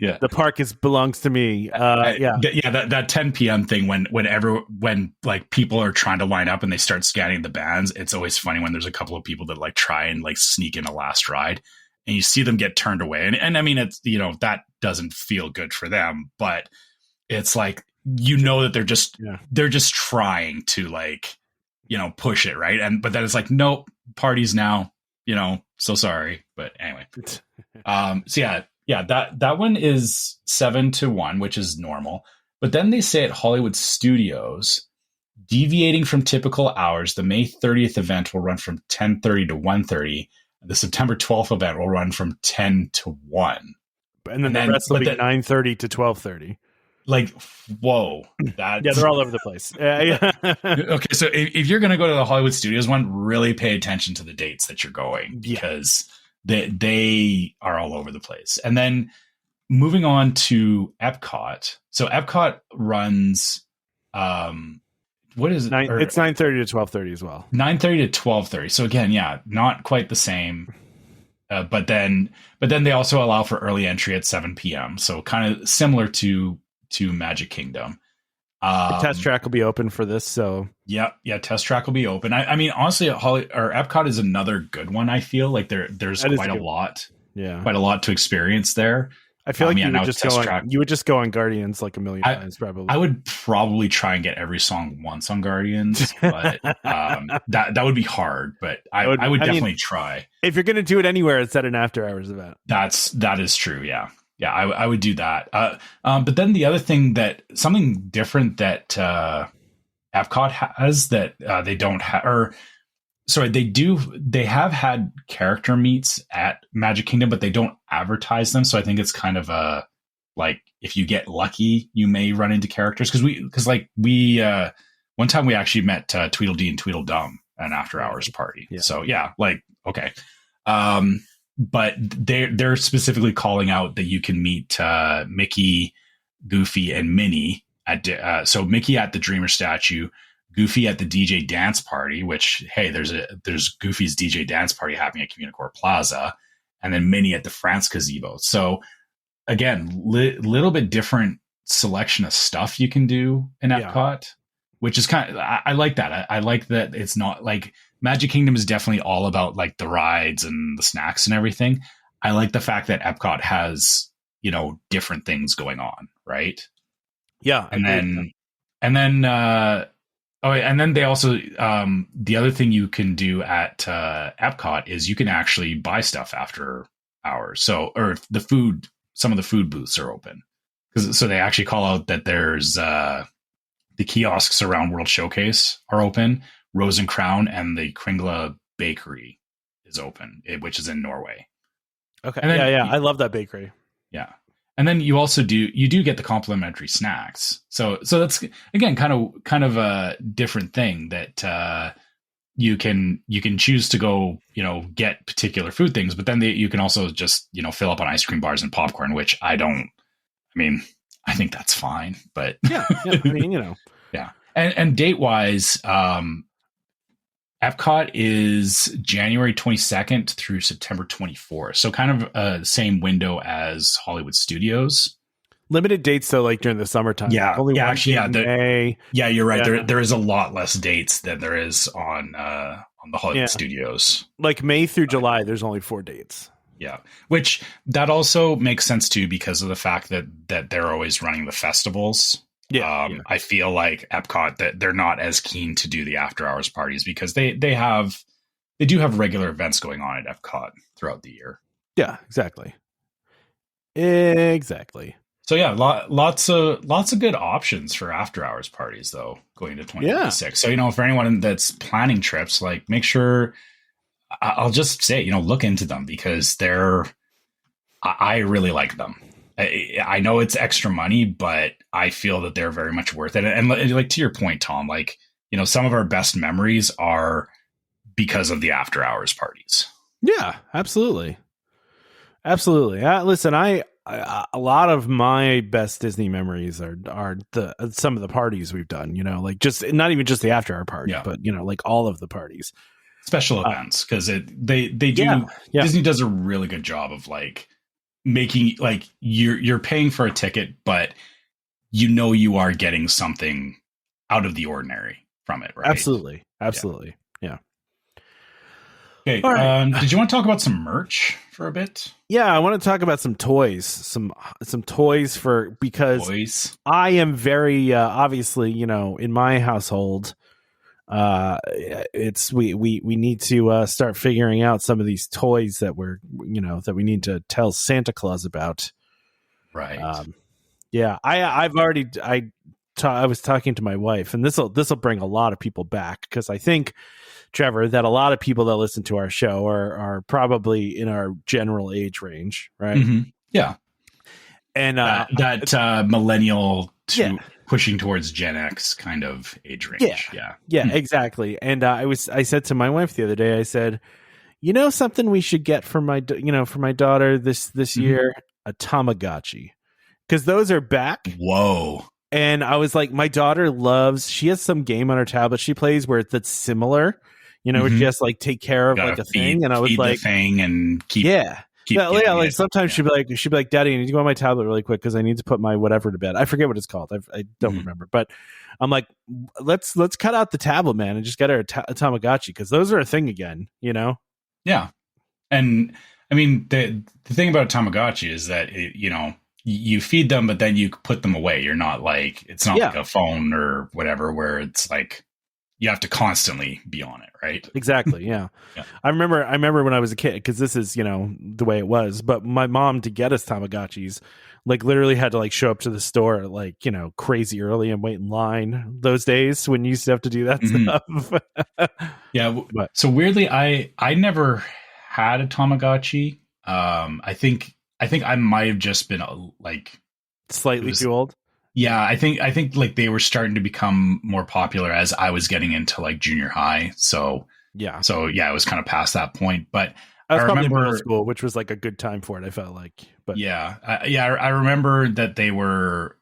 Yeah, the park belongs to me. That 10 p.m. thing when like people are trying to line up and they start scanning the bands. It's always funny when there's a couple of people that like try and like sneak in a last ride, and you see them get turned away. And I mean, it's that doesn't feel good for them, but it's like that they're just trying to like push it, right? But then it's like, nope, parties now. So sorry, but anyway. That one is 7 to 1, which is normal. But then they say at Hollywood Studios, Deviating from typical hours, the May 30th event will run from 10:30 to 1:30. The September 12th event will run from 10 to 1. And then the rest will be 9:30 to 12:30. Like, whoa. Yeah, they're all over the place. Yeah. Okay, so if you're going to go to the Hollywood Studios one, really pay attention to the dates that you're going, because they are all over the place. And then moving on to Epcot. So Epcot runs, what is it? It's 9:30 to 12:30 as well. 9:30 to 12:30. So again, yeah, not quite the same. But then they also allow for early entry at 7 p.m. So kind of similar to Magic Kingdom. The test track will be open for this. So yeah, test track will be open. I mean, honestly, Epcot is another good one. I feel like there's quite a lot. Yeah, quite a lot to experience there. I feel like you would just go on Guardians like a million times, probably. I would probably try and get every song once on Guardians, but that would be hard. But I would definitely try. If you're going to do it anywhere, it's at an after hours event. That is true. Yeah. I would do that. But then the other thing, something different that Epcot has that they don't have, or sorry, they have had character meets at Magic Kingdom, but they don't advertise them. So I think it's kind of like, if you get lucky, you may run into characters. Because we one time we actually met Tweedledee and Tweedledum at an after hours party. Yeah. So yeah, like, okay. But they're specifically calling out that you can meet Mickey, Goofy, and Minnie so Mickey at the Dreamer statue, Goofy at the DJ dance party, which, hey, there's Goofy's DJ dance party happening at Communicore Plaza, and then Minnie at the France gazebo. So again, little bit different selection of stuff you can do in Epcot, which is kind of, I like that. I like that it's not like Magic Kingdom is definitely all about like the rides and the snacks and everything. I like the fact that Epcot has, different things going on, right? Yeah. And then they also, the other thing you can do at Epcot is you can actually buy stuff after hours. So, or some of the food booths are open. So they actually call out that there's the kiosks around World Showcase are open. Rose and Crown and the Kringla Bakery is open, which is in Norway. Okay. And then, I love that bakery. Yeah. And then you also do get the complimentary snacks. So that's, again, kind of a different thing that you can choose to go, get particular food things, but then you can also just, fill up on ice cream bars and popcorn, which I think that's fine, but yeah. yeah. And date wise, Epcot is January 22nd through September 24th. So kind of the same window as Hollywood Studios. Limited dates, though, like during the summertime. Yeah. Only May. Yeah, you're right. Yeah. There is a lot less dates than there is on the Hollywood Studios. Like May through July, there's only 4 dates. Yeah. Which that also makes sense, too, because of the fact that they're always running the festivals. Yeah, I feel like Epcot, that they're not as keen to do the after hours parties because they do have regular events going on at Epcot throughout the year. Yeah, exactly. So yeah, lots of good options for after hours parties though going into 2026. So for anyone that's planning trips, like make sure, I'll just say look into them because I really like them. I know it's extra money, but I feel that they're very much worth it. And like to your point, Tom, like, some of our best memories are because of the after hours parties. Yeah, absolutely. Absolutely. Listen, a lot of my best Disney memories are some of the parties we've done, like just not even just the after hour party, but like all of the parties, special events. Cause they do, Disney does a really good job of like, making like you're paying for a ticket, but you are getting something out of the ordinary from it, right? Absolutely. Yeah. Okay. Right. Did you want to talk about some merch for a bit? Yeah, I want to talk about some toys, some toys because toys. I am very obviously, in my household, it's we need to start figuring out some of these toys that that we need to tell Santa Claus about. Right. Yeah, I I was talking to my wife, and this will bring a lot of people back, because I think, Trevor, that a lot of people that listen to our show are probably in our general age range, right? Mm-hmm. Yeah. And that millennial to pushing towards Gen X kind of age range. Yeah, exactly. And I said to my wife the other day, I said, something we should get for my daughter this year, a Tamagotchi, because those are back. Whoa. And I was like, my daughter she has some game on her tablet she plays where that's similar, where she has to like take care of like a thing. And I was like, the thing and keep. Like sometimes she'd be like, Daddy, I need to go on my tablet really quick because I need to put my whatever to bed. I forget what it's called. I don't remember, but I'm like, let's cut out the tablet, man, and just get her a Tamagotchi, because those are a thing again, Yeah. And I mean, the thing about a Tamagotchi is that, you feed them, but then you put them away. You're not like, it's not like a phone or whatever, where it's like, you have to constantly be on it, right? Exactly. Yeah. I remember when I was a kid, because this is, the way it was, but my mom, to get us Tamagotchis, like literally had to like show up to the store like, crazy early and wait in line those days when you used to have to do that stuff. Yeah. So weirdly, I never had a Tamagotchi. I think I might have just been like slightly too old. Yeah, I think like they were starting to become more popular as I was getting into like junior high. So yeah, it was kind of past that point. But I remember middle school, which was like a good time for it, I felt like. But I remember that they were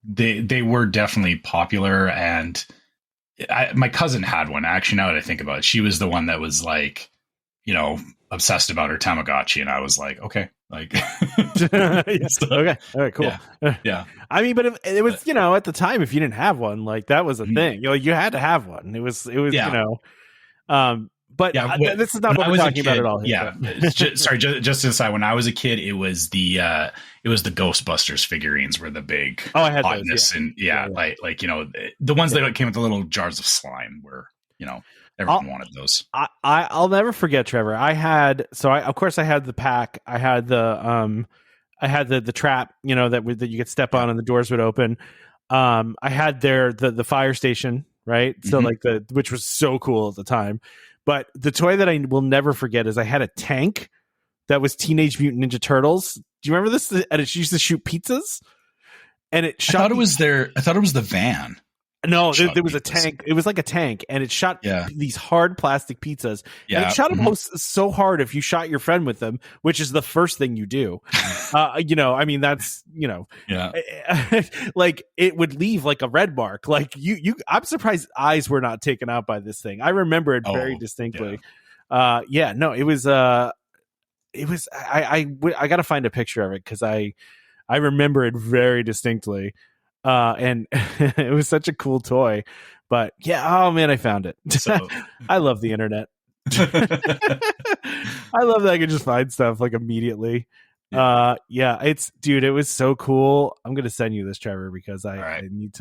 definitely popular, and my cousin had one. Actually, now that I think about it, she was the one that was like, obsessed about her Tamagotchi, and I was like, okay. Like, okay, all right, cool. Yeah. I mean, but it was, at the time, if you didn't have one, like that was a thing. You had to have one. It was, but this is not what we're talking about at all. Here, just inside. When I was a kid, it was the Ghostbusters figurines were the big I had hotness, those, and the ones that came with the little jars of slime were, everyone wanted those. I'll never forget, Trevor. Of course I had the pack. I had the trap, that you could step on and the doors would open. I had the fire station, right? So like which was so cool at the time. But the toy that I will never forget is I had a tank that was Teenage Mutant Ninja Turtles. Do you remember this? And it used to shoot pizzas. And it shot. I thought it was the van. No, there was a tank. It was like a tank, and it shot these hard plastic pizzas. Yeah. And it shot them so hard if you shot your friend with them, which is the first thing you do. I mean, that's, like it would leave like a red mark. Like I'm surprised eyes were not taken out by this thing. I remember it very distinctly. It was I got to find a picture of it, because I remember it very distinctly. And it was such a cool toy, but I found it. So, I love the internet. I love that I could just find stuff like immediately. It was so cool. I'm going to send you this, Trevor, because I need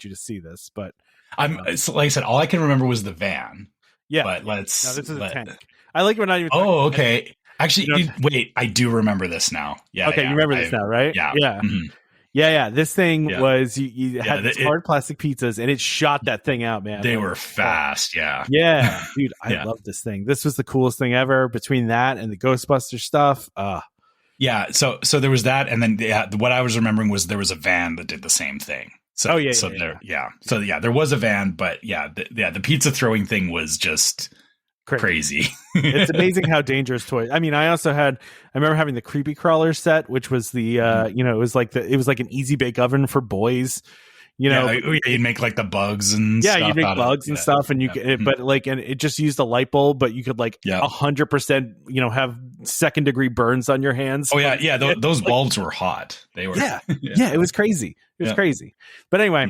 you to see this, but so like I said, all I can remember was the van. Yeah. But this is a tank. I like, we're not even. Oh, okay. Actually, wait, I do remember this now. Yeah. Okay. You remember this now, right? Yeah. Yeah. Mm-hmm. Yeah. This thing was, you had these hard plastic pizzas, and it shot that thing out, man. They were fast. Yeah. Yeah. Dude, I love this thing. This was the coolest thing ever, between that and the Ghostbusters stuff. Yeah. So there was that. And then what I was remembering was there was a van that did the same thing. So, there was a van, but the pizza throwing thing was just crazy. It's amazing how dangerous toys. I mean, I remember having the Creepy Crawler set, which was the it was like an easy bake oven for boys. You'd make like the bugs and stuff. You'd make bugs and stuff, and and it just used a light bulb, but you could 100% have second degree burns on your hands. Oh yeah, those bulbs were hot. They were. It was crazy. It was crazy. But anyway,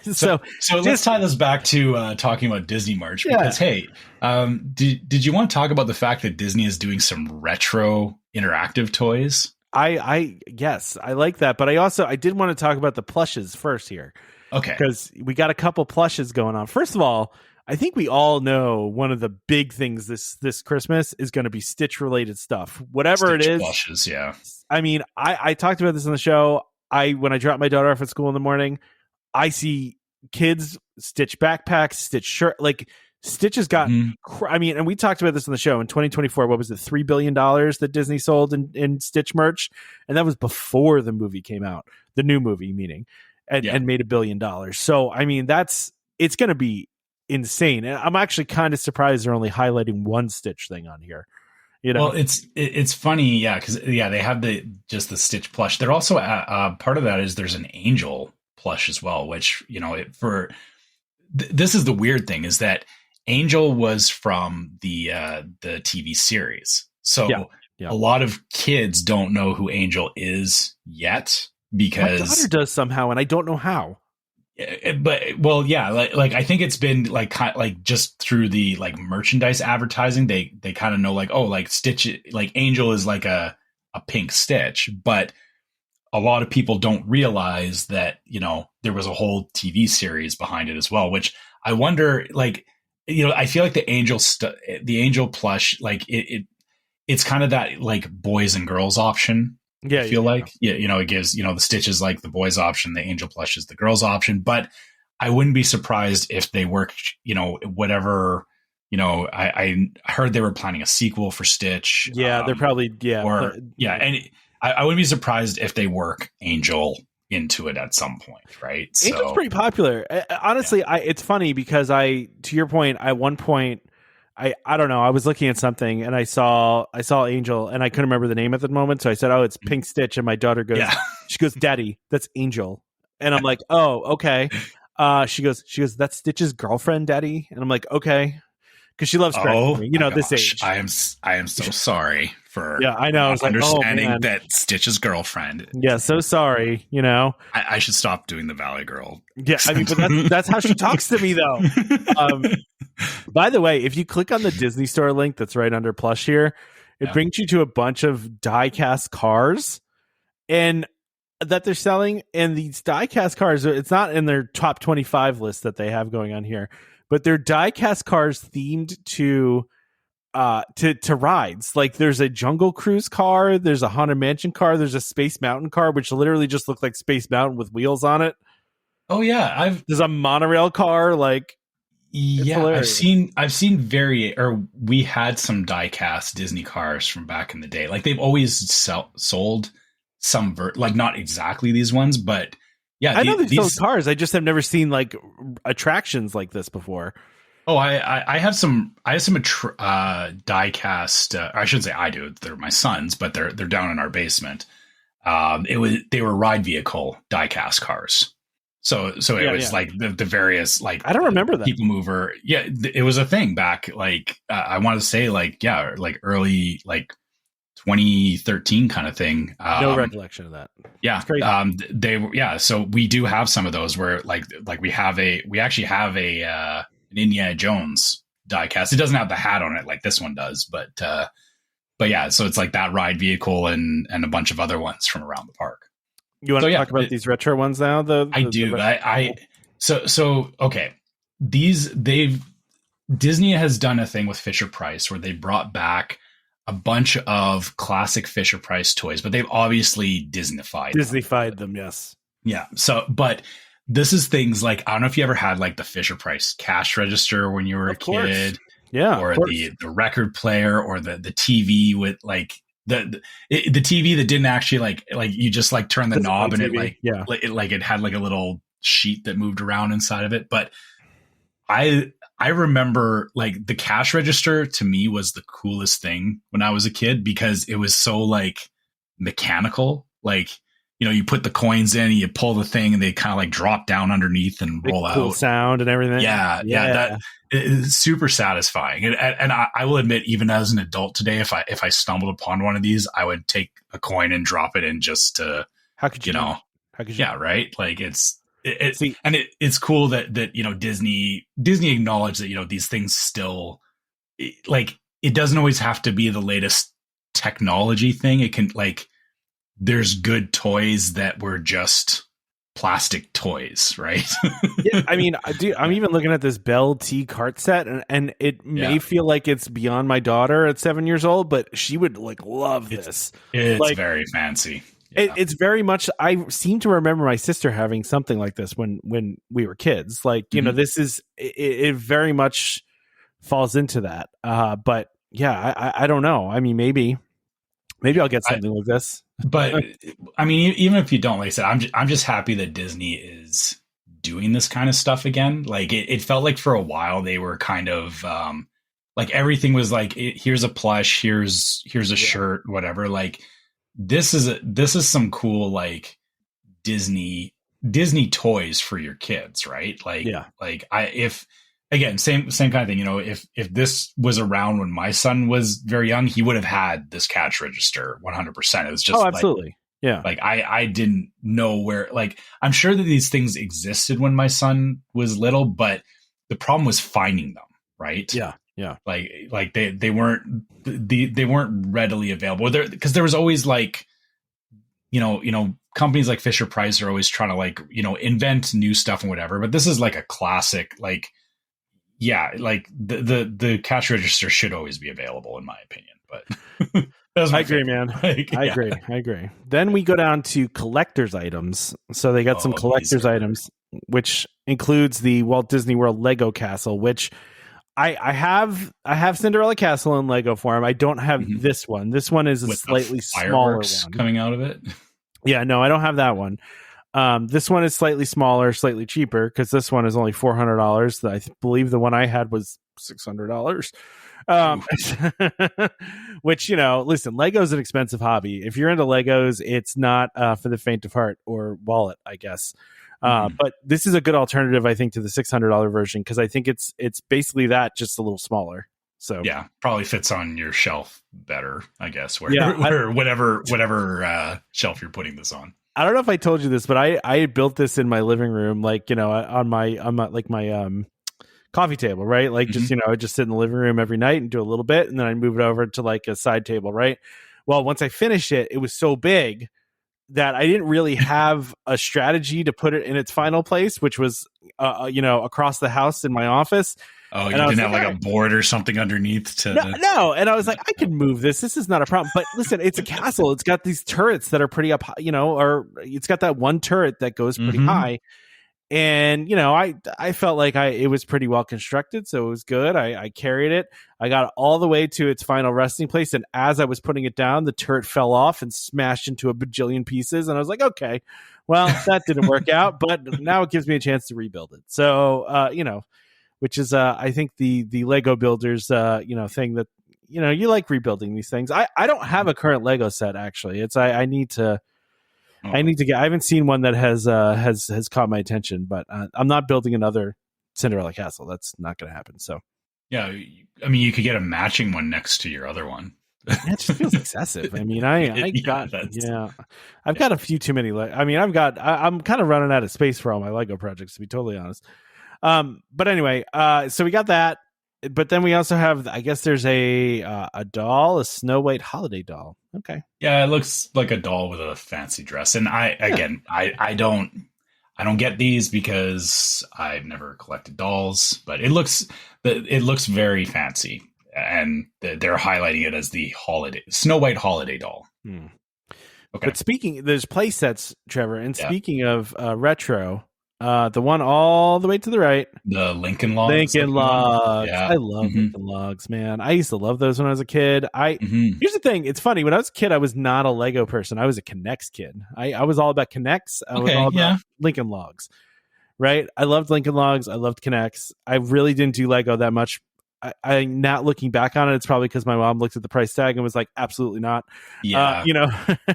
so let's tie this back to talking about Disney merch, because did you want to talk about the fact that Disney is doing some retro interactive toys? Yes, I like that, but I did want to talk about the plushes first here. Okay. Because we got a couple plushes going on. First of all, I think we all know one of the big things this Christmas is going to be Stitch related stuff. Whatever Stitch it is. Plushes, yeah. I mean, I talked about this on the show. When I dropped my daughter off at school in the morning, I see kids Stitch backpacks, Stitch shirt, like Stitch has got, I mean, and we talked about this on the show in 2024. What was it? $3 billion that Disney sold in Stitch merch. And that was before the movie came out, the new movie meaning, and made $1 billion. So, I mean, it's going to be insane. And I'm actually kind of surprised they're only highlighting one Stitch thing on here. You know? Well, it's funny. Yeah. Cause they have the Stitch plush. They're also, part of that is there's an Angel plush as well, which, you know, this is the weird thing is that Angel was from the TV series. So a lot of kids don't know who Angel is yet because my daughter does somehow, and I don't know how. But well, yeah, like I think it's been like just through the like merchandise advertising, they kind of know like, oh, like Stitch, like Angel is like a pink Stitch, but a lot of people don't realize that, you know, there was a whole TV series behind it as well, which I wonder, like, you know, I feel like the Angel plush, like it's kind of that like boys and girls option. Yeah, I feel like, you know, it gives, you know, the Stitch is like the boys option, the Angel plush is the girls option. But I wouldn't be surprised if they work, you know, whatever, you know, I heard they were planning a sequel for Stitch. Yeah, they're probably, and I wouldn't be surprised if they work Angel into it at some point, right? Angel's pretty popular. Honestly, it's funny because to your point, at one point, I don't know, I was looking at something and I saw Angel and I couldn't remember the name at the moment. So I said, oh, it's Pink Stitch. And my daughter goes, she goes, Daddy, that's Angel. And I'm like, oh, okay. She goes, that's Stitch's girlfriend, Daddy. And I'm like, okay. Because she loves correcting me, you know, this age. I am so sorry for I know. I was understanding like, that Stitch's girlfriend. Yeah, so sorry, you know. I should stop doing the Valley Girl. Yeah, I mean, but that's how she talks to me, though. By the way, if you click on the Disney Store link that's right under plush here, it brings you to a bunch of die-cast cars and that they're selling. And these die-cast cars, it's not in their top 25 list that they have going on here, but they're die-cast cars themed to rides. Like there's a Jungle Cruise car, there's a Haunted Mansion car, there's a Space Mountain car, which literally just look like Space Mountain with wheels on it. Oh yeah, there's a monorail car. Like I've seen we had some die-cast Disney cars from back in the day. Like they've always sold some like not exactly these ones, but yeah, I know they've sold cars. I just have never seen like attractions like this before. Oh, I have some die-cast. I shouldn't say I do. They're my sons, but they're down in our basement. They were ride vehicle die-cast cars. So it was like the various like I don't remember that people mover. Yeah, it was a thing back like I want to say like early like 2013 kind of thing. No recollection of that. Yeah. So we do have some of those where like we actually have an Indiana Jones diecast. It doesn't have the hat on it like this one does, but yeah, so it's like that ride vehicle and a bunch of other ones from around the park. You want to talk about these retro ones now? I do. Okay. Disney has done a thing with Fisher Price where they brought back a bunch of classic Fisher Price toys, but they've obviously Disneyfied them. Yes. Yeah. So, but this is things like, I don't know if you ever had like the Fisher Price cash register when you were a kid. Yeah. Or the record player or the TV with like the TV that didn't actually like you just like turn the knob and TV. It had like a little sheet that moved around inside of it. But I remember like the cash register to me was the coolest thing when I was a kid because it was so like mechanical. Like, you know, you put the coins in and you pull the thing and they kind of like drop down underneath and roll out. Cool sound and everything. Yeah. That is super satisfying. And I will admit, even as an adult today, if I stumbled upon one of these, I would take a coin and drop it in just to, yeah, right. Like it's cool that, you know, Disney acknowledged that, you know, these things still like, it doesn't always have to be the latest technology thing. It can like, there's good toys that were just plastic toys, right? Yeah, I mean, I'm even looking at this Belle T cart set, and it may feel like it's beyond my daughter at 7 years old, but she would like love this. It's like, very fancy. Yeah. It's very much. I seem to remember my sister having something like this when we were kids. Like, you know, this is it very much falls into that. But yeah, I don't know. I mean, maybe I'll get something like this. But I mean, even if you don't, like I said, I'm just happy that Disney is doing this kind of stuff again. Like it felt like for a while they were kind of like everything was like, here's a plush, here's a shirt, whatever. Like this is some cool like Disney toys for your kids, right? Like if again, same kind of thing. You know, if this was around when my son was very young, he would have had this cash register 100%. It was just absolutely. Like I didn't know where, like, I'm sure that these things existed when my son was little, but the problem was finding them, right? Yeah. Like they weren't readily available there, because there was always like, you know, companies like Fisher Price are always trying to like, you know, invent new stuff and whatever. But this is like a classic, like, yeah, like the cash register should always be available, in my opinion. But I agree, man. Like, I agree. Then we go down to collector's items. So they got some collector's items, which includes the Walt Disney World Lego Castle, which I have Cinderella Castle in Lego form. I don't have this one. This one is a slightly smaller one coming out of it. Yeah, no, I don't have that one. This one is slightly smaller, slightly cheaper, because this one is only $400. I believe the one I had was $600. Which, you know, listen, Lego's an expensive hobby. If you're into Legos, it's not for the faint of heart or wallet, I guess. But this is a good alternative, I think, to the $600 version, because I think it's basically that, just a little smaller. So yeah, probably fits on your shelf better, I guess. Whatever shelf you're putting this on. I don't know if I told you this, but I built this in my living room, like, you know, on my coffee table, right? Like, just, you know, I just sit in the living room every night and do a little bit, and then I move it over to like a side table, right? Well, once I finished it, it was so big that I didn't really have a strategy to put it in its final place, which was, you know, across the house in my office. Oh, you didn't have like a board or something underneath to... No. And I was like, I can move this. This is not a problem. But listen, it's a castle. It's got these turrets that are pretty up, you know, or it's got that one turret that goes pretty high. And, you know, I felt like it was pretty well constructed, so it was good. I carried it. I got it all the way to its final resting place. And as I was putting it down, the turret fell off and smashed into a bajillion pieces. And I was like, okay, well, that didn't work out, but now it gives me a chance to rebuild it. So, you know, which is, I think the Lego builders, you know, thing that, you know, you like rebuilding these things. I don't have a current Lego set, actually. I need to get, I haven't seen one that has caught my attention, but I'm not building another Cinderella Castle. That's not going to happen. So yeah, I mean, you could get a matching one next to your other one. It just feels excessive. I mean, I've got a few too many. I mean, I'm kind of running out of space for all my Lego projects, to be totally honest. But anyway, so we got that, but then we also have, I guess there's a doll, a Snow White holiday doll. Okay. Yeah, it looks like a doll with a fancy dress. And I don't get these because I've never collected dolls, but it looks very fancy, and they're highlighting it as the Snow White holiday doll. Okay. But there's play sets, Trevor, and speaking of retro, the one all the way to the right, the Lincoln Logs. Yeah. I love Lincoln Logs, man. I used to love those when I was a kid. Here's the thing. It's funny. When I was a kid, I was not a Lego person. I was a Connects kid. I was all about Connects. I was all about Lincoln Logs, right? I loved Lincoln Logs. I loved Connects. I really didn't do Lego that much. I'm not looking back on it. It's probably because my mom looked at the price tag and was like, absolutely not. Yeah. You know?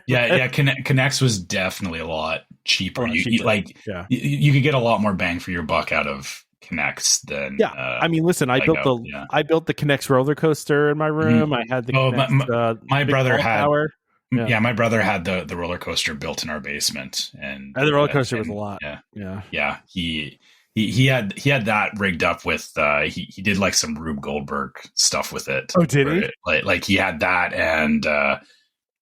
yeah. Connects was definitely a lot cheaper. You could get a lot more bang for your buck out of Connects than. Yeah. I mean, listen, I built the Connects roller coaster in my room. I had the Connects, my brother had. Tower. Yeah, my brother had the roller coaster built in our basement, and the roller coaster was a lot. Yeah. He had that rigged up with he did like some Rube Goldberg stuff with it. Oh, did he? Like he had that, and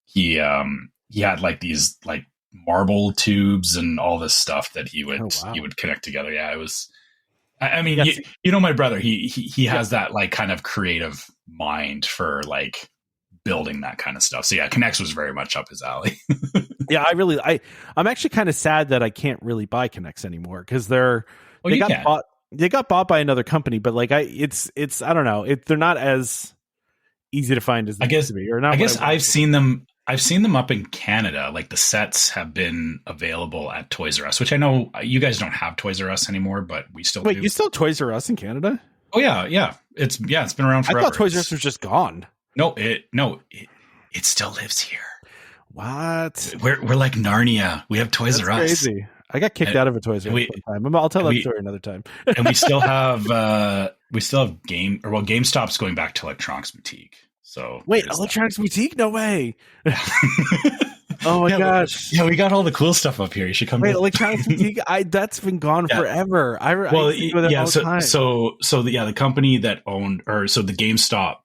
he had like these like marble tubes and all this stuff that he would connect together. Yeah, it was. I mean, you know, my brother, he has that like kind of creative mind for like building that kind of stuff. So yeah, Connects was very much up his alley. Yeah, I'm actually kind of sad that I can't really buy Kinects anymore because they got bought by another company, but like it's I don't know, they're not as easy to find as they used to be, or not. I guess I've seen them up in Canada. Like the sets have been available at Toys R Us, which I know you guys don't have Toys R Us anymore, but we still do. You still have Toys R Us in Canada? Oh yeah. It's been around forever. I thought Toys R Us was just gone. No, it still lives here. What? We're like Narnia. We have Toys R Us. Crazy. I got kicked out of a Toys R Us one time. I'll tell that story another time. And we still have GameStop's going back to Electronics Boutique. So wait, Electronics Boutique? No way. Oh my gosh. Yeah, we got all the cool stuff up here. You should come. Wait, Electronics Boutique? That's been gone forever. The company that owned, the GameStop,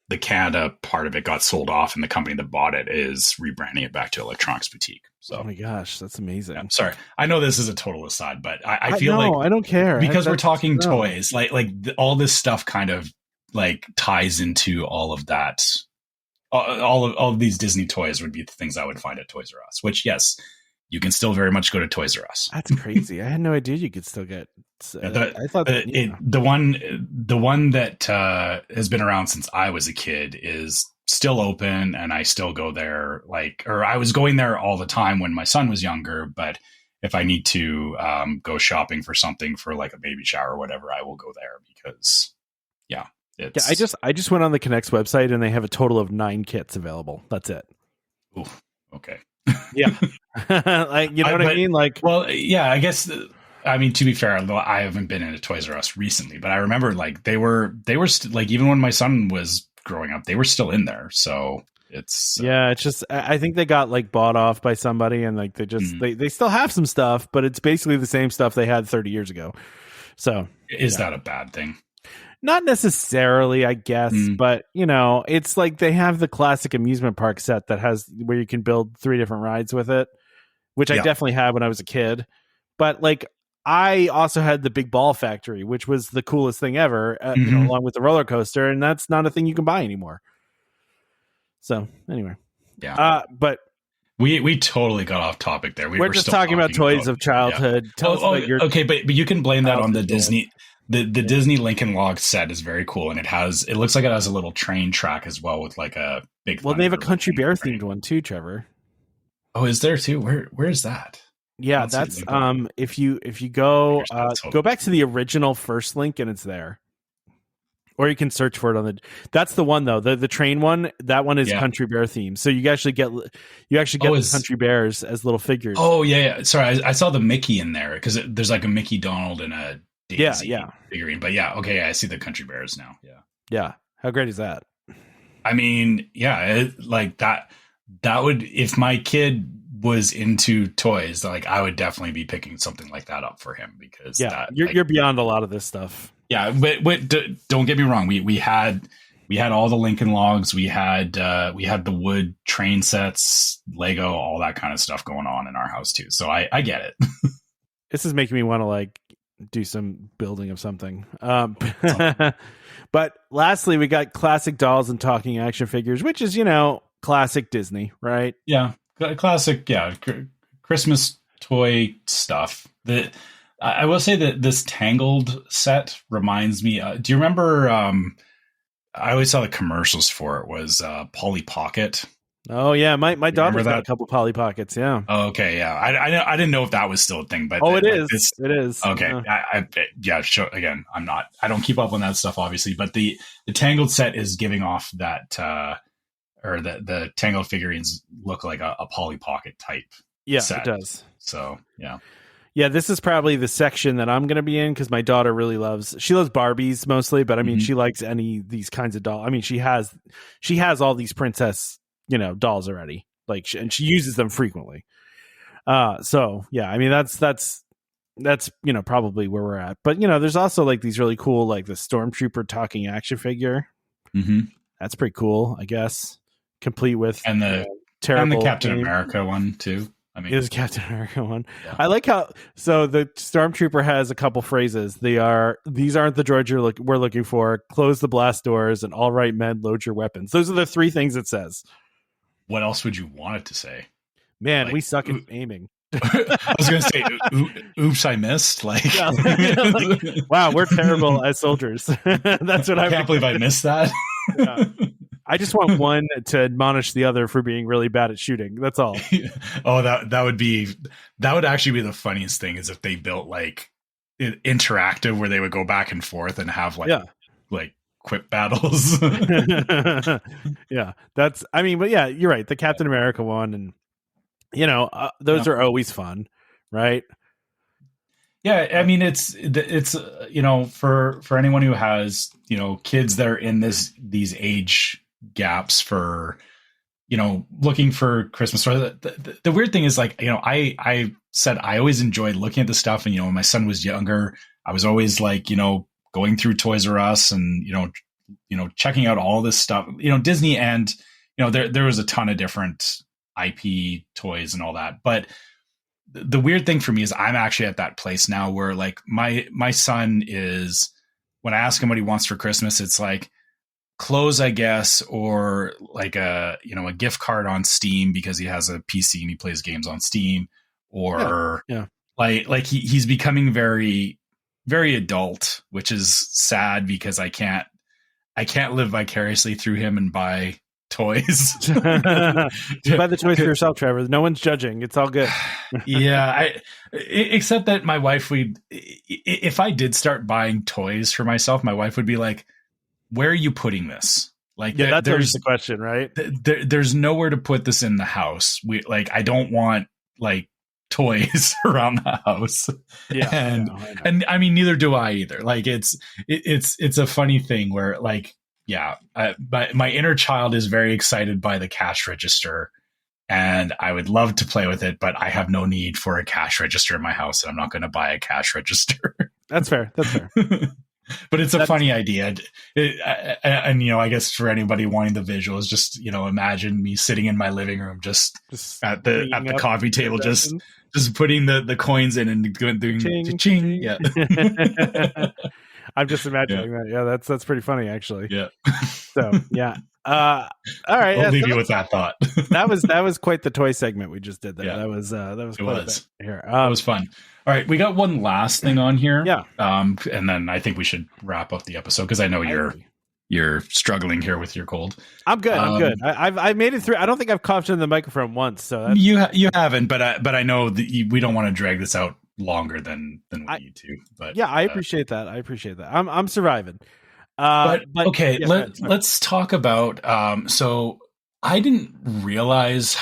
the Canada part of it got sold off, and the company that bought it is rebranding it back to Electronics Boutique. So, oh my gosh, that's amazing. I'm sorry. I know this is a total aside, but I feel I don't care because we're talking toys. All this stuff kind of ties into all of that. All of these Disney toys would be the things I would find at Toys R Us. Which, yes, you can still very much go to Toys R Us. That's crazy. I had no idea you could still get. I thought the one that has been around since I was a kid is still open, and I still go there. I was going there all the time when my son was younger. But if I need to go shopping for something for a baby shower or whatever, I will go there because, yeah. I just went on the Kinects website and they have a total of 9 kits available. That's it. Ooh, okay. Yeah. You know what I mean? Well, yeah, I guess. I mean, to be fair, I haven't been in a Toys R Us recently, but I remember they were even when my son was growing up, they were still in there. So it's it's just I think they got bought off by somebody, and they still have some stuff, but it's basically the same stuff they had 30 years ago. So is that a bad thing? Not necessarily, I guess, but it's they have the classic amusement park set that has where you can build 3 different rides with it, which I definitely had when I was a kid. But I also had the Big Ball Factory, which was the coolest thing ever, along with the roller coaster, and that's not a thing you can buy anymore. So anyway, but we totally got off topic there. We're just talking about toys of childhood. Tell us about your but you can blame that on the Disney. The Disney Lincoln Log set is very cool, and it looks like it has a little train track as well with a big. Well, they have a Country Bear themed one too, Trevor. Oh, is there too? Where is that? Yeah, that's if you go go back to the original first link and it's there, or you can search for it that's the one though, the train one. That one is Country Bear themed, so you actually get the Country Bears as little figures. Oh yeah. Sorry, I saw the Mickey in there because there's a Mickey, Donald, and a Daisy figurine. But I see the Country Bears now. Yeah. How great is that? I mean, that would, if my kid was into toys, I would definitely be picking something like that up for him because you're beyond a lot of this stuff. Yeah, but don't get me wrong. We had all the Lincoln Logs. We had the wood train sets, Lego, all that kind of stuff going on in our house too. So I get it. This is making me want to do some building of something. But lastly, we got classic dolls and talking action figures, which is, classic Disney, right? Yeah. Classic. Yeah. Christmas toy stuff. I will say that this Tangled set reminds me, do you remember, I always saw the commercials for it was Polly Pocket. Oh yeah, my daughter's got a couple Polly Pockets. Yeah. Oh, okay. Yeah. I didn't know if that was still a thing, but it is. It is. Okay. Again, I don't keep up on that stuff, obviously, but the Tangled set is giving off that, or the Tangled figurines look like a Polly Pocket type. Yeah, set. It does. So yeah. Yeah, this is probably the section that I'm going to be in because my daughter really loves Barbies mostly, but I mean, she likes these kinds of dolls. I mean, she has all these princess, dolls already, and she uses them frequently. So yeah, I mean, that's probably where we're at. But there's also these really cool, the Stormtrooper talking action figure. Mm-hmm. That's pretty cool, I guess. Complete with the Captain America one too. I mean, it is Captain America one. Yeah. I like how the Stormtrooper has a couple phrases. These aren't the droids we're looking for. Close the blast doors, and all right, men, load your weapons. Those are the 3 things it says. What else would you want it to say? Man, Like, we suck at aiming. I was going to say, oops, I missed. Like, Yeah, like, wow, we're terrible as soldiers. That's what I can't believe I missed that. Yeah. I just want one to admonish the other for being really bad at shooting. That's all. Oh, that would actually be the funniest thing, is if they built like interactive where they would go back and forth and have like quip battles. Yeah, but yeah, you're right. The Captain America one, and those are always fun, right? Yeah, I mean, it's for anyone who has kids that are in these age gaps for looking for Christmas toys. The weird thing is, like, I said I always enjoyed looking at the stuff, and when my son was younger, I was always like going through Toys R Us and checking out all this stuff, Disney, and there was a ton of different IP toys and all that. But the weird thing for me is I'm actually at that place now where, like, my son is, when I ask him what he wants for Christmas, it's like clothes, I guess, or like a gift card on Steam because he has a PC and he plays games on Steam, or like he's becoming very, very adult, which is sad because I can't live vicariously through him and buy toys. Buy the toys for yourself, Trevor. No one's judging. It's all good. Yeah, except that my wife if I did start buying toys for myself, my wife would be like, where are you putting this? Like, yeah, that's always the question, right? There's nowhere to put this in the house. I don't want like toys around the house. Yeah, and I mean, neither do I either. Like, it's a funny thing where, like, but my inner child is very excited by the cash register, and I would love to play with it, but I have no need for a cash register in my house, and I'm not going to buy a cash register. That's fair. But it's a funny idea. And I guess for anybody wanting the visuals, just, imagine me sitting in my living room, just at the coffee table, just putting the coins in and doing ching, ching. Yeah. I'm just imagining that. Yeah, that's pretty funny, actually. Yeah. So, yeah. All right. I'll leave you with that thought. that was quite the toy segment we just did there. Yeah. That was quite a bit here. That was fun. All right, we got one last thing on here. Yeah. And then I think we should wrap up the episode because I know you're struggling here with your cold. I'm good. I'm good. I made it through. I don't think I've coughed in the microphone once. So you haven't, but I know that we don't want to drag this out longer than we need to. But yeah, I appreciate that. I'm surviving. But okay, let's talk about. So I didn't realize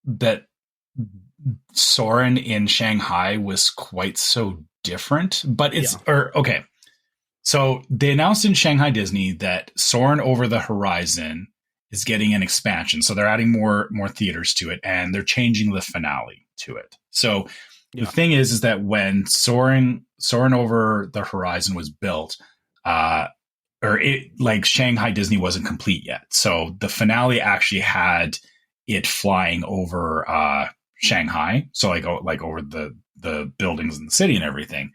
that Soarin' in Shanghai was quite so different, but okay. So they announced in Shanghai Disney that Soaring Over the Horizon is getting an expansion. So they're adding more theaters to it, and they're changing the finale to it. So the thing is that when Soaring Over the Horizon was built, Shanghai Disney wasn't complete yet. So the finale actually had it flying over Shanghai. So like over the buildings in the city and everything.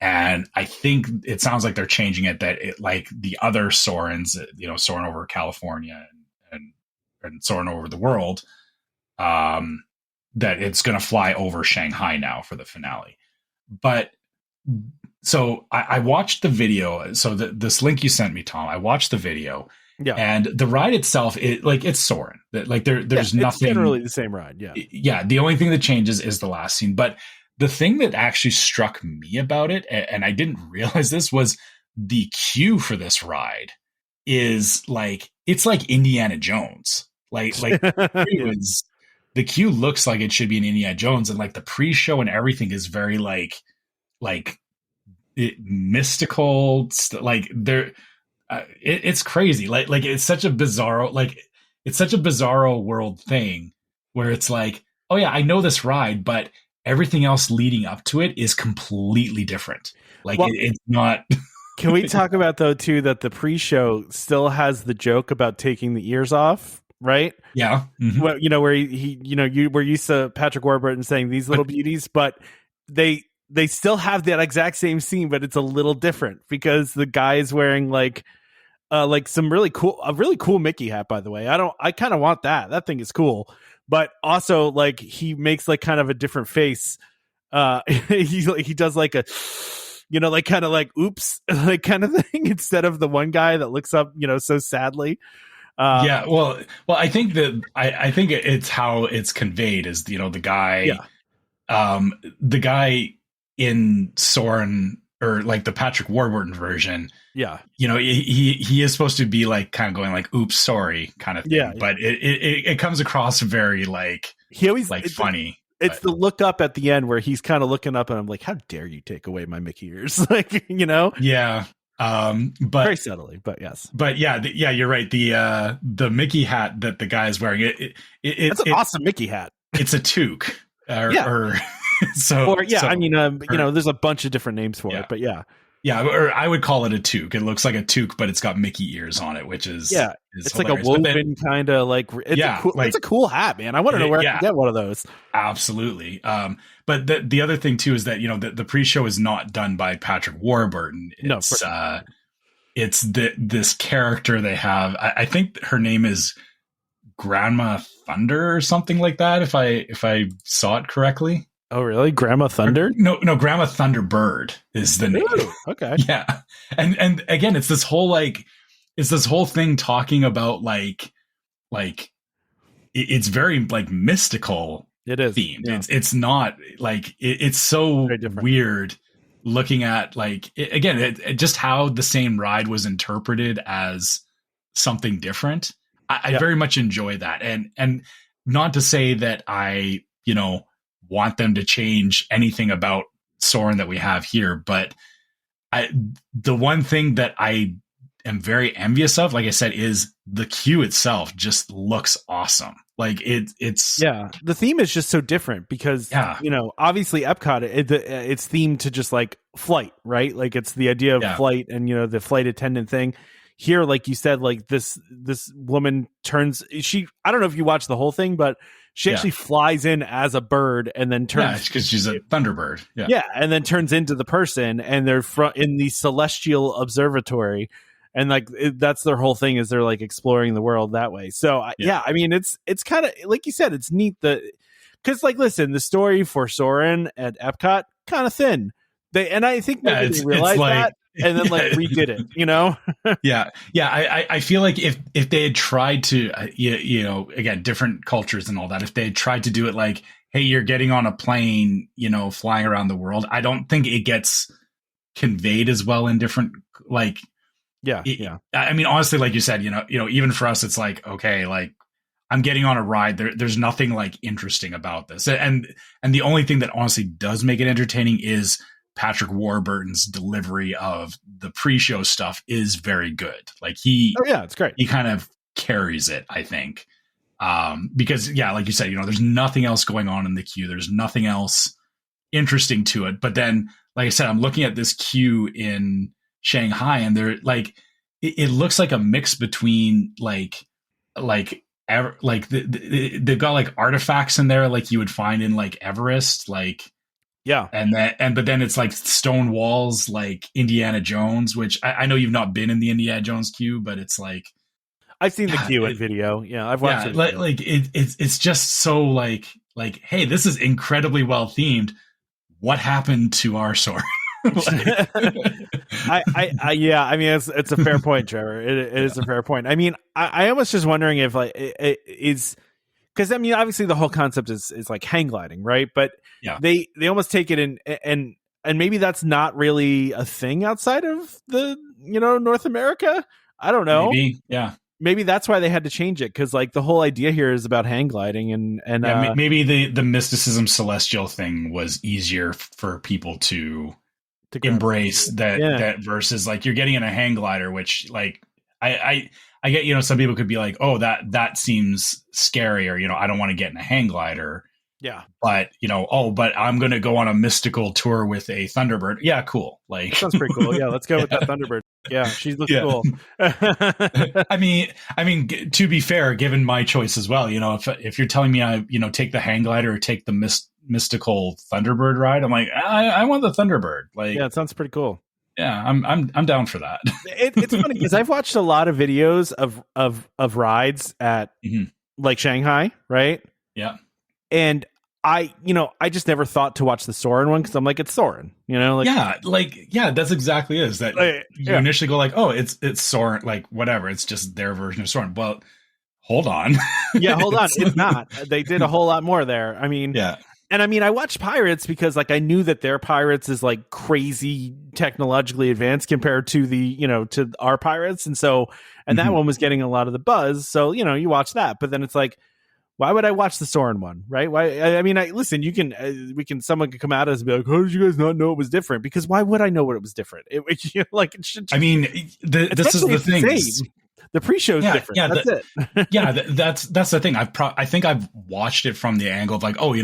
And I think it sounds like they're changing it that it, like the other Soarins, Soaring over California and Soaring over the world, that it's going to fly over Shanghai now for the finale. But so I watched the video. So this link you sent me, Tom, I watched the video. Yeah, and the ride itself, it's Soarin'. Like there's nothing. It's generally the same ride. Yeah, yeah. The only thing that changes is the last scene. But the thing that actually struck me about it, and I didn't realize this, was the queue for this ride is like it's like Indiana Jones. Like the queue looks like it should be in Indiana Jones, and like the pre-show and everything is very like mystical. Like there. It's crazy. Like it's such a bizarro world thing where it's like, oh yeah, I know this ride, but everything else leading up to it is completely different. Like it's not. Can we talk about though too that the pre-show still has the joke about taking the ears off, right? Yeah. Mm-hmm. Well, where we're used to Patrick Warburton saying these little beauties, but they still have that exact same scene, but it's a little different because the guy is wearing like like a really cool Mickey hat, by the way. I kind of want that. That thing is cool. But also, like, he makes like kind of a different face. He does like a, like kind of like oops, like kind of thing, instead of the one guy that looks up, so sadly. Well, I think that I think it's how it's conveyed is, the guy, the guy in Soarin', or like the Patrick Warburton version. Yeah. He is supposed to be like kind of going like, oops, sorry kind of thing. Yeah. But it comes across very like, he always like funny. It's the look up at the end where he's kind of looking up and I'm like, how dare you take away my Mickey ears? Like, Yeah. But very subtly, but yes. But yeah, you're right. The Mickey hat that the guy is wearing, it's an awesome Mickey hat. It's a toque. There's a bunch of different names for it, but yeah. Yeah, or I would call it a toque. It looks like a toque, but it's got Mickey ears on it, which is it's hilarious. Like a woven kind of like it's a cool hat, man. I want to know where I can get one of those. Absolutely. But the other thing too is that the pre-show is not done by Patrick Warburton. It's this character they have. I think her name is Grandma Thunder or something like that. If I saw it correctly. Oh, really? Grandma Thunder? No, Grandma Thunderbird is the name. Ooh, okay. Yeah. And again, it's this whole thing talking about like it's very like mystical. It is themed. Yeah. It's not like it's so weird looking at like just how the same ride was interpreted as something different. I very much enjoy that. And not to say that I, want them to change anything about Soarin' that we have here, but the one thing that I am very envious of, like I said, is the queue itself just looks awesome. Like it's the theme is just so different because obviously Epcot it's themed to just like flight, right? Like it's the idea of flight and the flight attendant thing. Here, like you said, like this woman turns. I don't know if you watched the whole thing, but she actually flies in as a bird and then turns. Yeah, because she's a Thunderbird. Yeah, and then turns into the person, and they're in the celestial observatory, and like that's their whole thing is they're like exploring the world that way. So I mean, it's kind of like you said, it's neat because like listen, the story for Soarin' at Epcot kind of thin. I think maybe they realized that. And then like redid it, I feel like if they had tried to, again, different cultures and all that, if they had tried to do it like, hey, you're getting on a plane, flying around the world, I don't think it gets conveyed as well in different, like, I mean, honestly, like you said, even for us, it's like, okay, like I'm getting on a ride. There's nothing like interesting about this. And the only thing that honestly does make it entertaining is Patrick Warburton's delivery of the pre-show stuff is very good. Like it's great. He kind of carries it, I think. Because like you said, there's nothing else going on in the queue. There's nothing else interesting to it. But then, like I said, I'm looking at this queue in Shanghai and they're like, it looks like a mix between they've got like artifacts in there, like you would find in like Everest, like, but then it's like stone walls, like Indiana Jones, which I know you've not been in the Indiana Jones queue, but it's like I've seen the queue in video. Yeah, I've watched it. Like it's just so like, hey, this is incredibly well themed. What happened to our sword? I mean, it's a fair point, Trevor. It is a fair point. I mean, I almost just wondering if like it is. Because I mean, obviously, the whole concept is like hang gliding, right? But they almost take it in, and maybe that's not really a thing outside of the North America. I don't know. Maybe that's why they had to change it because like the whole idea here is about hang gliding and maybe the mysticism celestial thing was easier for people to embrace that versus like you're getting in a hang glider, which like I get, some people could be like, oh, that seems scary, or, I don't want to get in a hang glider. Yeah. But, but I'm going to go on a mystical tour with a Thunderbird. Yeah, cool. Like that sounds pretty cool. Yeah, let's go with that Thunderbird. Yeah, she looks cool. I mean, to be fair, given my choice as well, if you're telling me I, take the hang glider or take the mystical Thunderbird ride, I'm like, I want the Thunderbird. Like, yeah, it sounds pretty cool. Yeah, I'm down for that. It's funny because I've watched a lot of videos of rides at like Shanghai, right? Yeah. And I just never thought to watch the Soarin' one because I'm like, it's Soarin', that's exactly it. Is that you initially go like, oh, it's Soarin', like whatever, it's just their version of Soarin'. Well, hold on. Hold on. It's not. They did a whole lot more there. I mean, yeah. And I mean, I watched Pirates because like I knew that their Pirates is like crazy technologically advanced compared to to our Pirates. And so, that one was getting a lot of the buzz. So, you watch that, but then it's like, why would I watch the Soarin' one? Right. Why? I mean, listen, someone could come at us and be like, how did you guys not know it was different? Because why would I know what it was different? It should. I mean, this is the thing. The pre-show is different. Yeah, that's it. That's the thing. I think I've watched it from the angle of like, oh,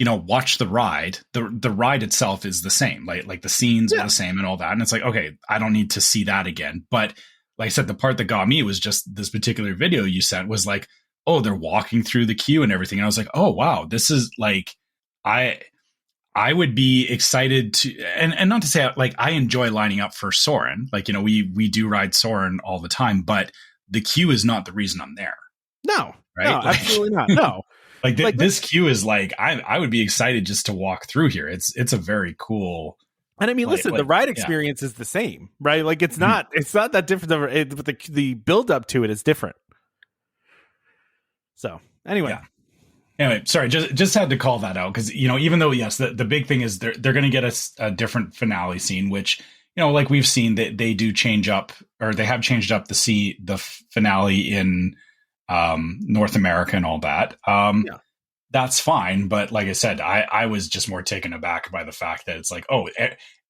watch the ride. The ride itself is the same. Like the scenes are the same and all that. And it's like, okay, I don't need to see that again. But like I said, the part that got me was just this particular video you sent was like, oh, they're walking through the queue and everything. And I was like, oh wow, this is like, I would be excited to, and not to say like I enjoy lining up for Soarin'. Like, we do ride Soarin' all the time, but the queue is not the reason I'm there. No, right? No, absolutely not. No. This queue is like, I would be excited just to walk through here. It's a very cool. And I mean, listen, the ride experience is the same, right? Like it's not that different. But the build up to it is different. So anyway, sorry, just had to call that out because even though the big thing is they're going to get a different finale scene, which like we've seen that they do change up, or they have changed up the finale in North America and all that. That's fine, but like I said, I was just more taken aback by the fact that it's like, oh,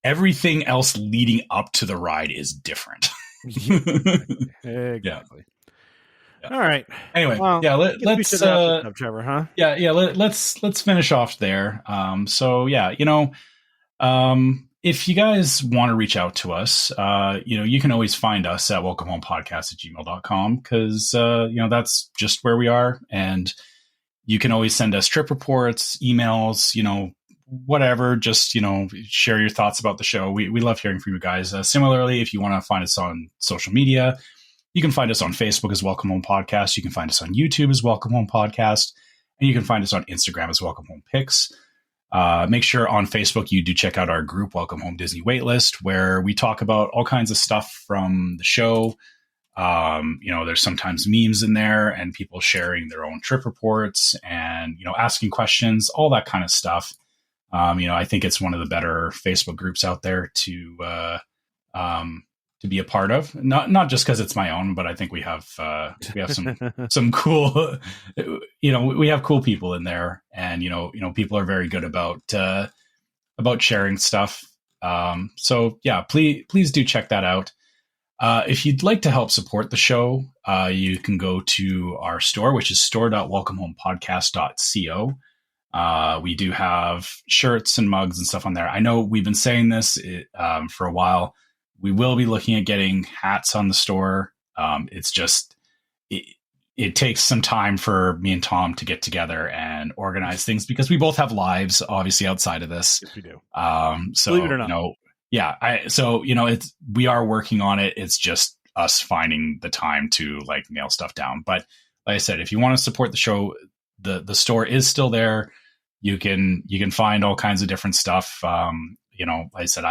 everything else leading up to the ride is different. Exactly. Yeah. All right. Anyway, let's Trevor, huh? Let's finish off there. If you guys want to reach out to us, you can always find us at welcomehomepodcast@gmail.com because that's just where we are, and you can always send us trip reports, emails, whatever. Just share your thoughts about the show. We love hearing from you guys. Similarly, if you want to find us on social media, you can find us on Facebook as Welcome Home Podcast. You can find us on YouTube as Welcome Home Podcast. And you can find us on Instagram as Welcome Home Pics. Make sure on Facebook you do check out our group, Welcome Home Disney Waitlist, where we talk about all kinds of stuff from the show. There's sometimes memes in there and people sharing their own trip reports and, asking questions, all that kind of stuff. I think it's one of the better Facebook groups out there to be a part of, not just because it's my own, but I think we have some cool, we have cool people in there, and people are very good about sharing stuff. Please do check that out. If you'd like to help support the show, you can go to our store, which is store.welcomehomepodcast.co. We do have shirts and mugs and stuff on there. I know we've been saying this for a while. We will be looking at getting hats on the store. It's just, it takes some time for me and Tom to get together and organize things because we both have lives, obviously, outside of this. Yes, we do. Believe it or not. We are working on it. It's just us finding the time to nail stuff down. But like I said, if you want to support the show, the store is still there. You can find all kinds of different stuff. Like I said,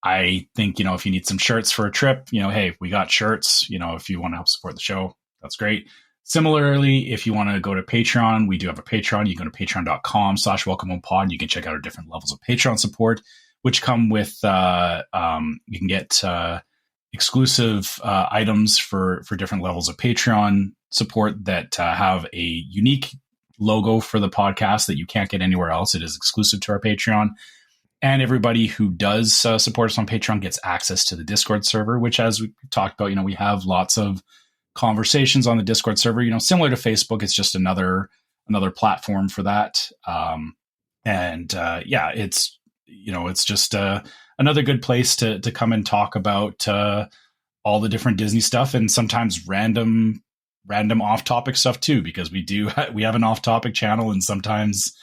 I think, if you need some shirts for a trip, hey, we got shirts, if you want to help support the show, that's great. Similarly, if you want to go to Patreon, we do have a Patreon. You go to patreon.com/welcomehomepod. You can check out our different levels of Patreon support, which come with, you can get exclusive items for different levels of Patreon support that have a unique logo for the podcast that you can't get anywhere else. It is exclusive to our Patreon. And everybody who does support us on Patreon gets access to the Discord server, which, as we talked about, we have lots of conversations on the Discord server. Similar to Facebook, it's just another platform for that. It's just another good place to come and talk about all the different Disney stuff, and sometimes random off-topic stuff too, because we have an off-topic channel, and sometimes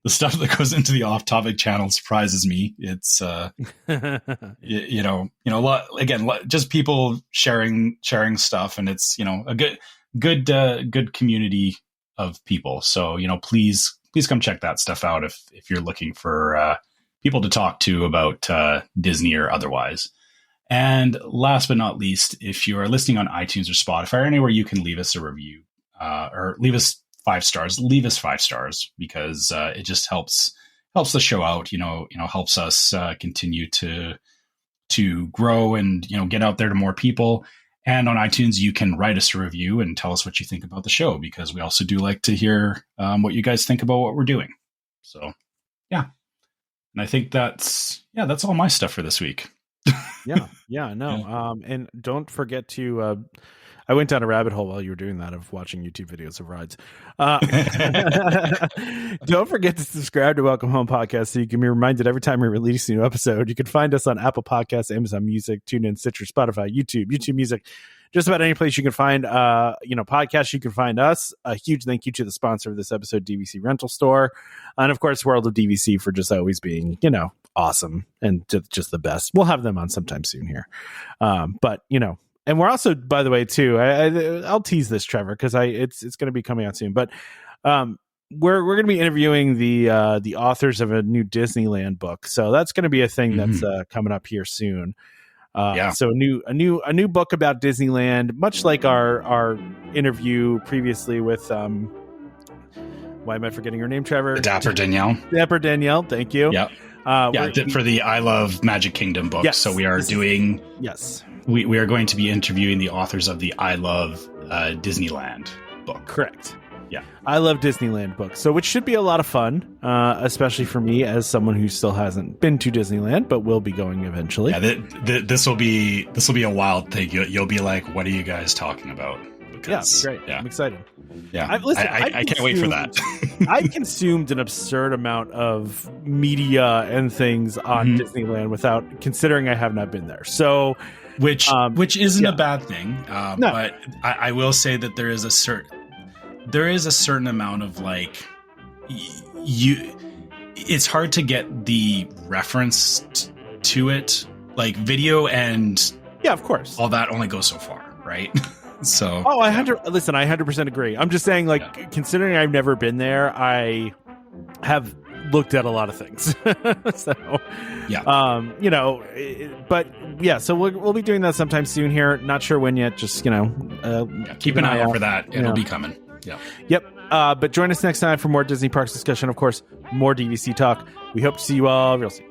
the stuff that goes into the off-topic channel surprises me. It's you know, a lot, again, just people sharing stuff, and it's, you know, a good community of people. So, you know, please come check that stuff out if you're looking for people to talk to about Disney or otherwise. And last but not least, if you are listening on iTunes or Spotify or anywhere you can leave us a review or leave us 5 stars, leave us 5 stars, because it just helps the show out, you know, helps us continue to grow and, you know, get out there to more people. And on iTunes, you can write us a review and tell us what you think about the show, because we also do like to hear what you guys think about what we're doing. So, yeah. And I think that's all my stuff for this week. And don't forget to, I went down a rabbit hole while you were doing that of watching YouTube videos of rides. Don't forget to subscribe to Welcome Home Podcast so you can be reminded every time we release a new episode. You can find us on Apple Podcasts, Amazon Music, TuneIn, Stitcher, Spotify, YouTube Music, just about any place you can find podcasts. You can find us. A huge thank you to the sponsor of this episode, DVC Rental Store, and of course World of DVC for just always being, you know, awesome and just the best. We'll have them on sometime soon here, but you know. And we're also, by the way, too, I'll tease this, Trevor, because it's going to be coming out soon. But we're going to be interviewing the authors of a new Disneyland book, so that's going to be a thing that's coming up here soon. So a new book about Disneyland, much like our interview previously with why am I forgetting her name, Trevor? Dapper Danielle. Dapper Danielle, thank you. Yep. For the I Love Magic Kingdom book. Yes, so we are doing. Yes. We are going to be interviewing the authors of the I Love Disneyland book. Correct. Yeah. I Love Disneyland book. So which should be a lot of fun, especially for me as someone who still hasn't been to Disneyland, but will be going eventually. Yeah, this will be a wild thing. You'll be like, what are you guys talking about? Because, great. Yeah. I'm excited. Yeah. I can't wait for that. I've consumed an absurd amount of media and things on Disneyland without considering I have not been there. So which isn't a bad thing. No. But I will say that there is a certain amount of like it's hard to get the reference to it, like video and of course all that only goes so far, right? So I 100% agree. I'm just saying, like, considering I've never been there, I have looked at a lot of things. So but yeah, so we'll be doing that sometime soon here. Not sure when yet, just keep an eye out for that. It'll be coming. Yep. But join us next time for more Disney parks discussion, of course, more DVC talk. We hope to see you all real soon.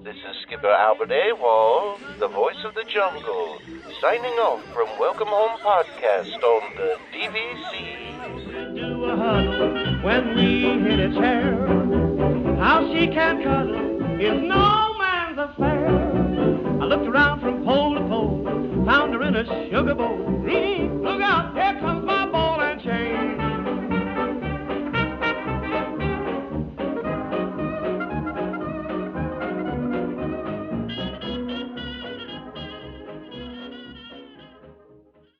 This is Skipper Albert Awol, the voice of the jungle, signing off from Welcome Home Podcast on the DVC. Do a huddle when we hit its hair. How she can cuddle is no man's affair. I looked around from pole to pole, found her in a sugar bowl.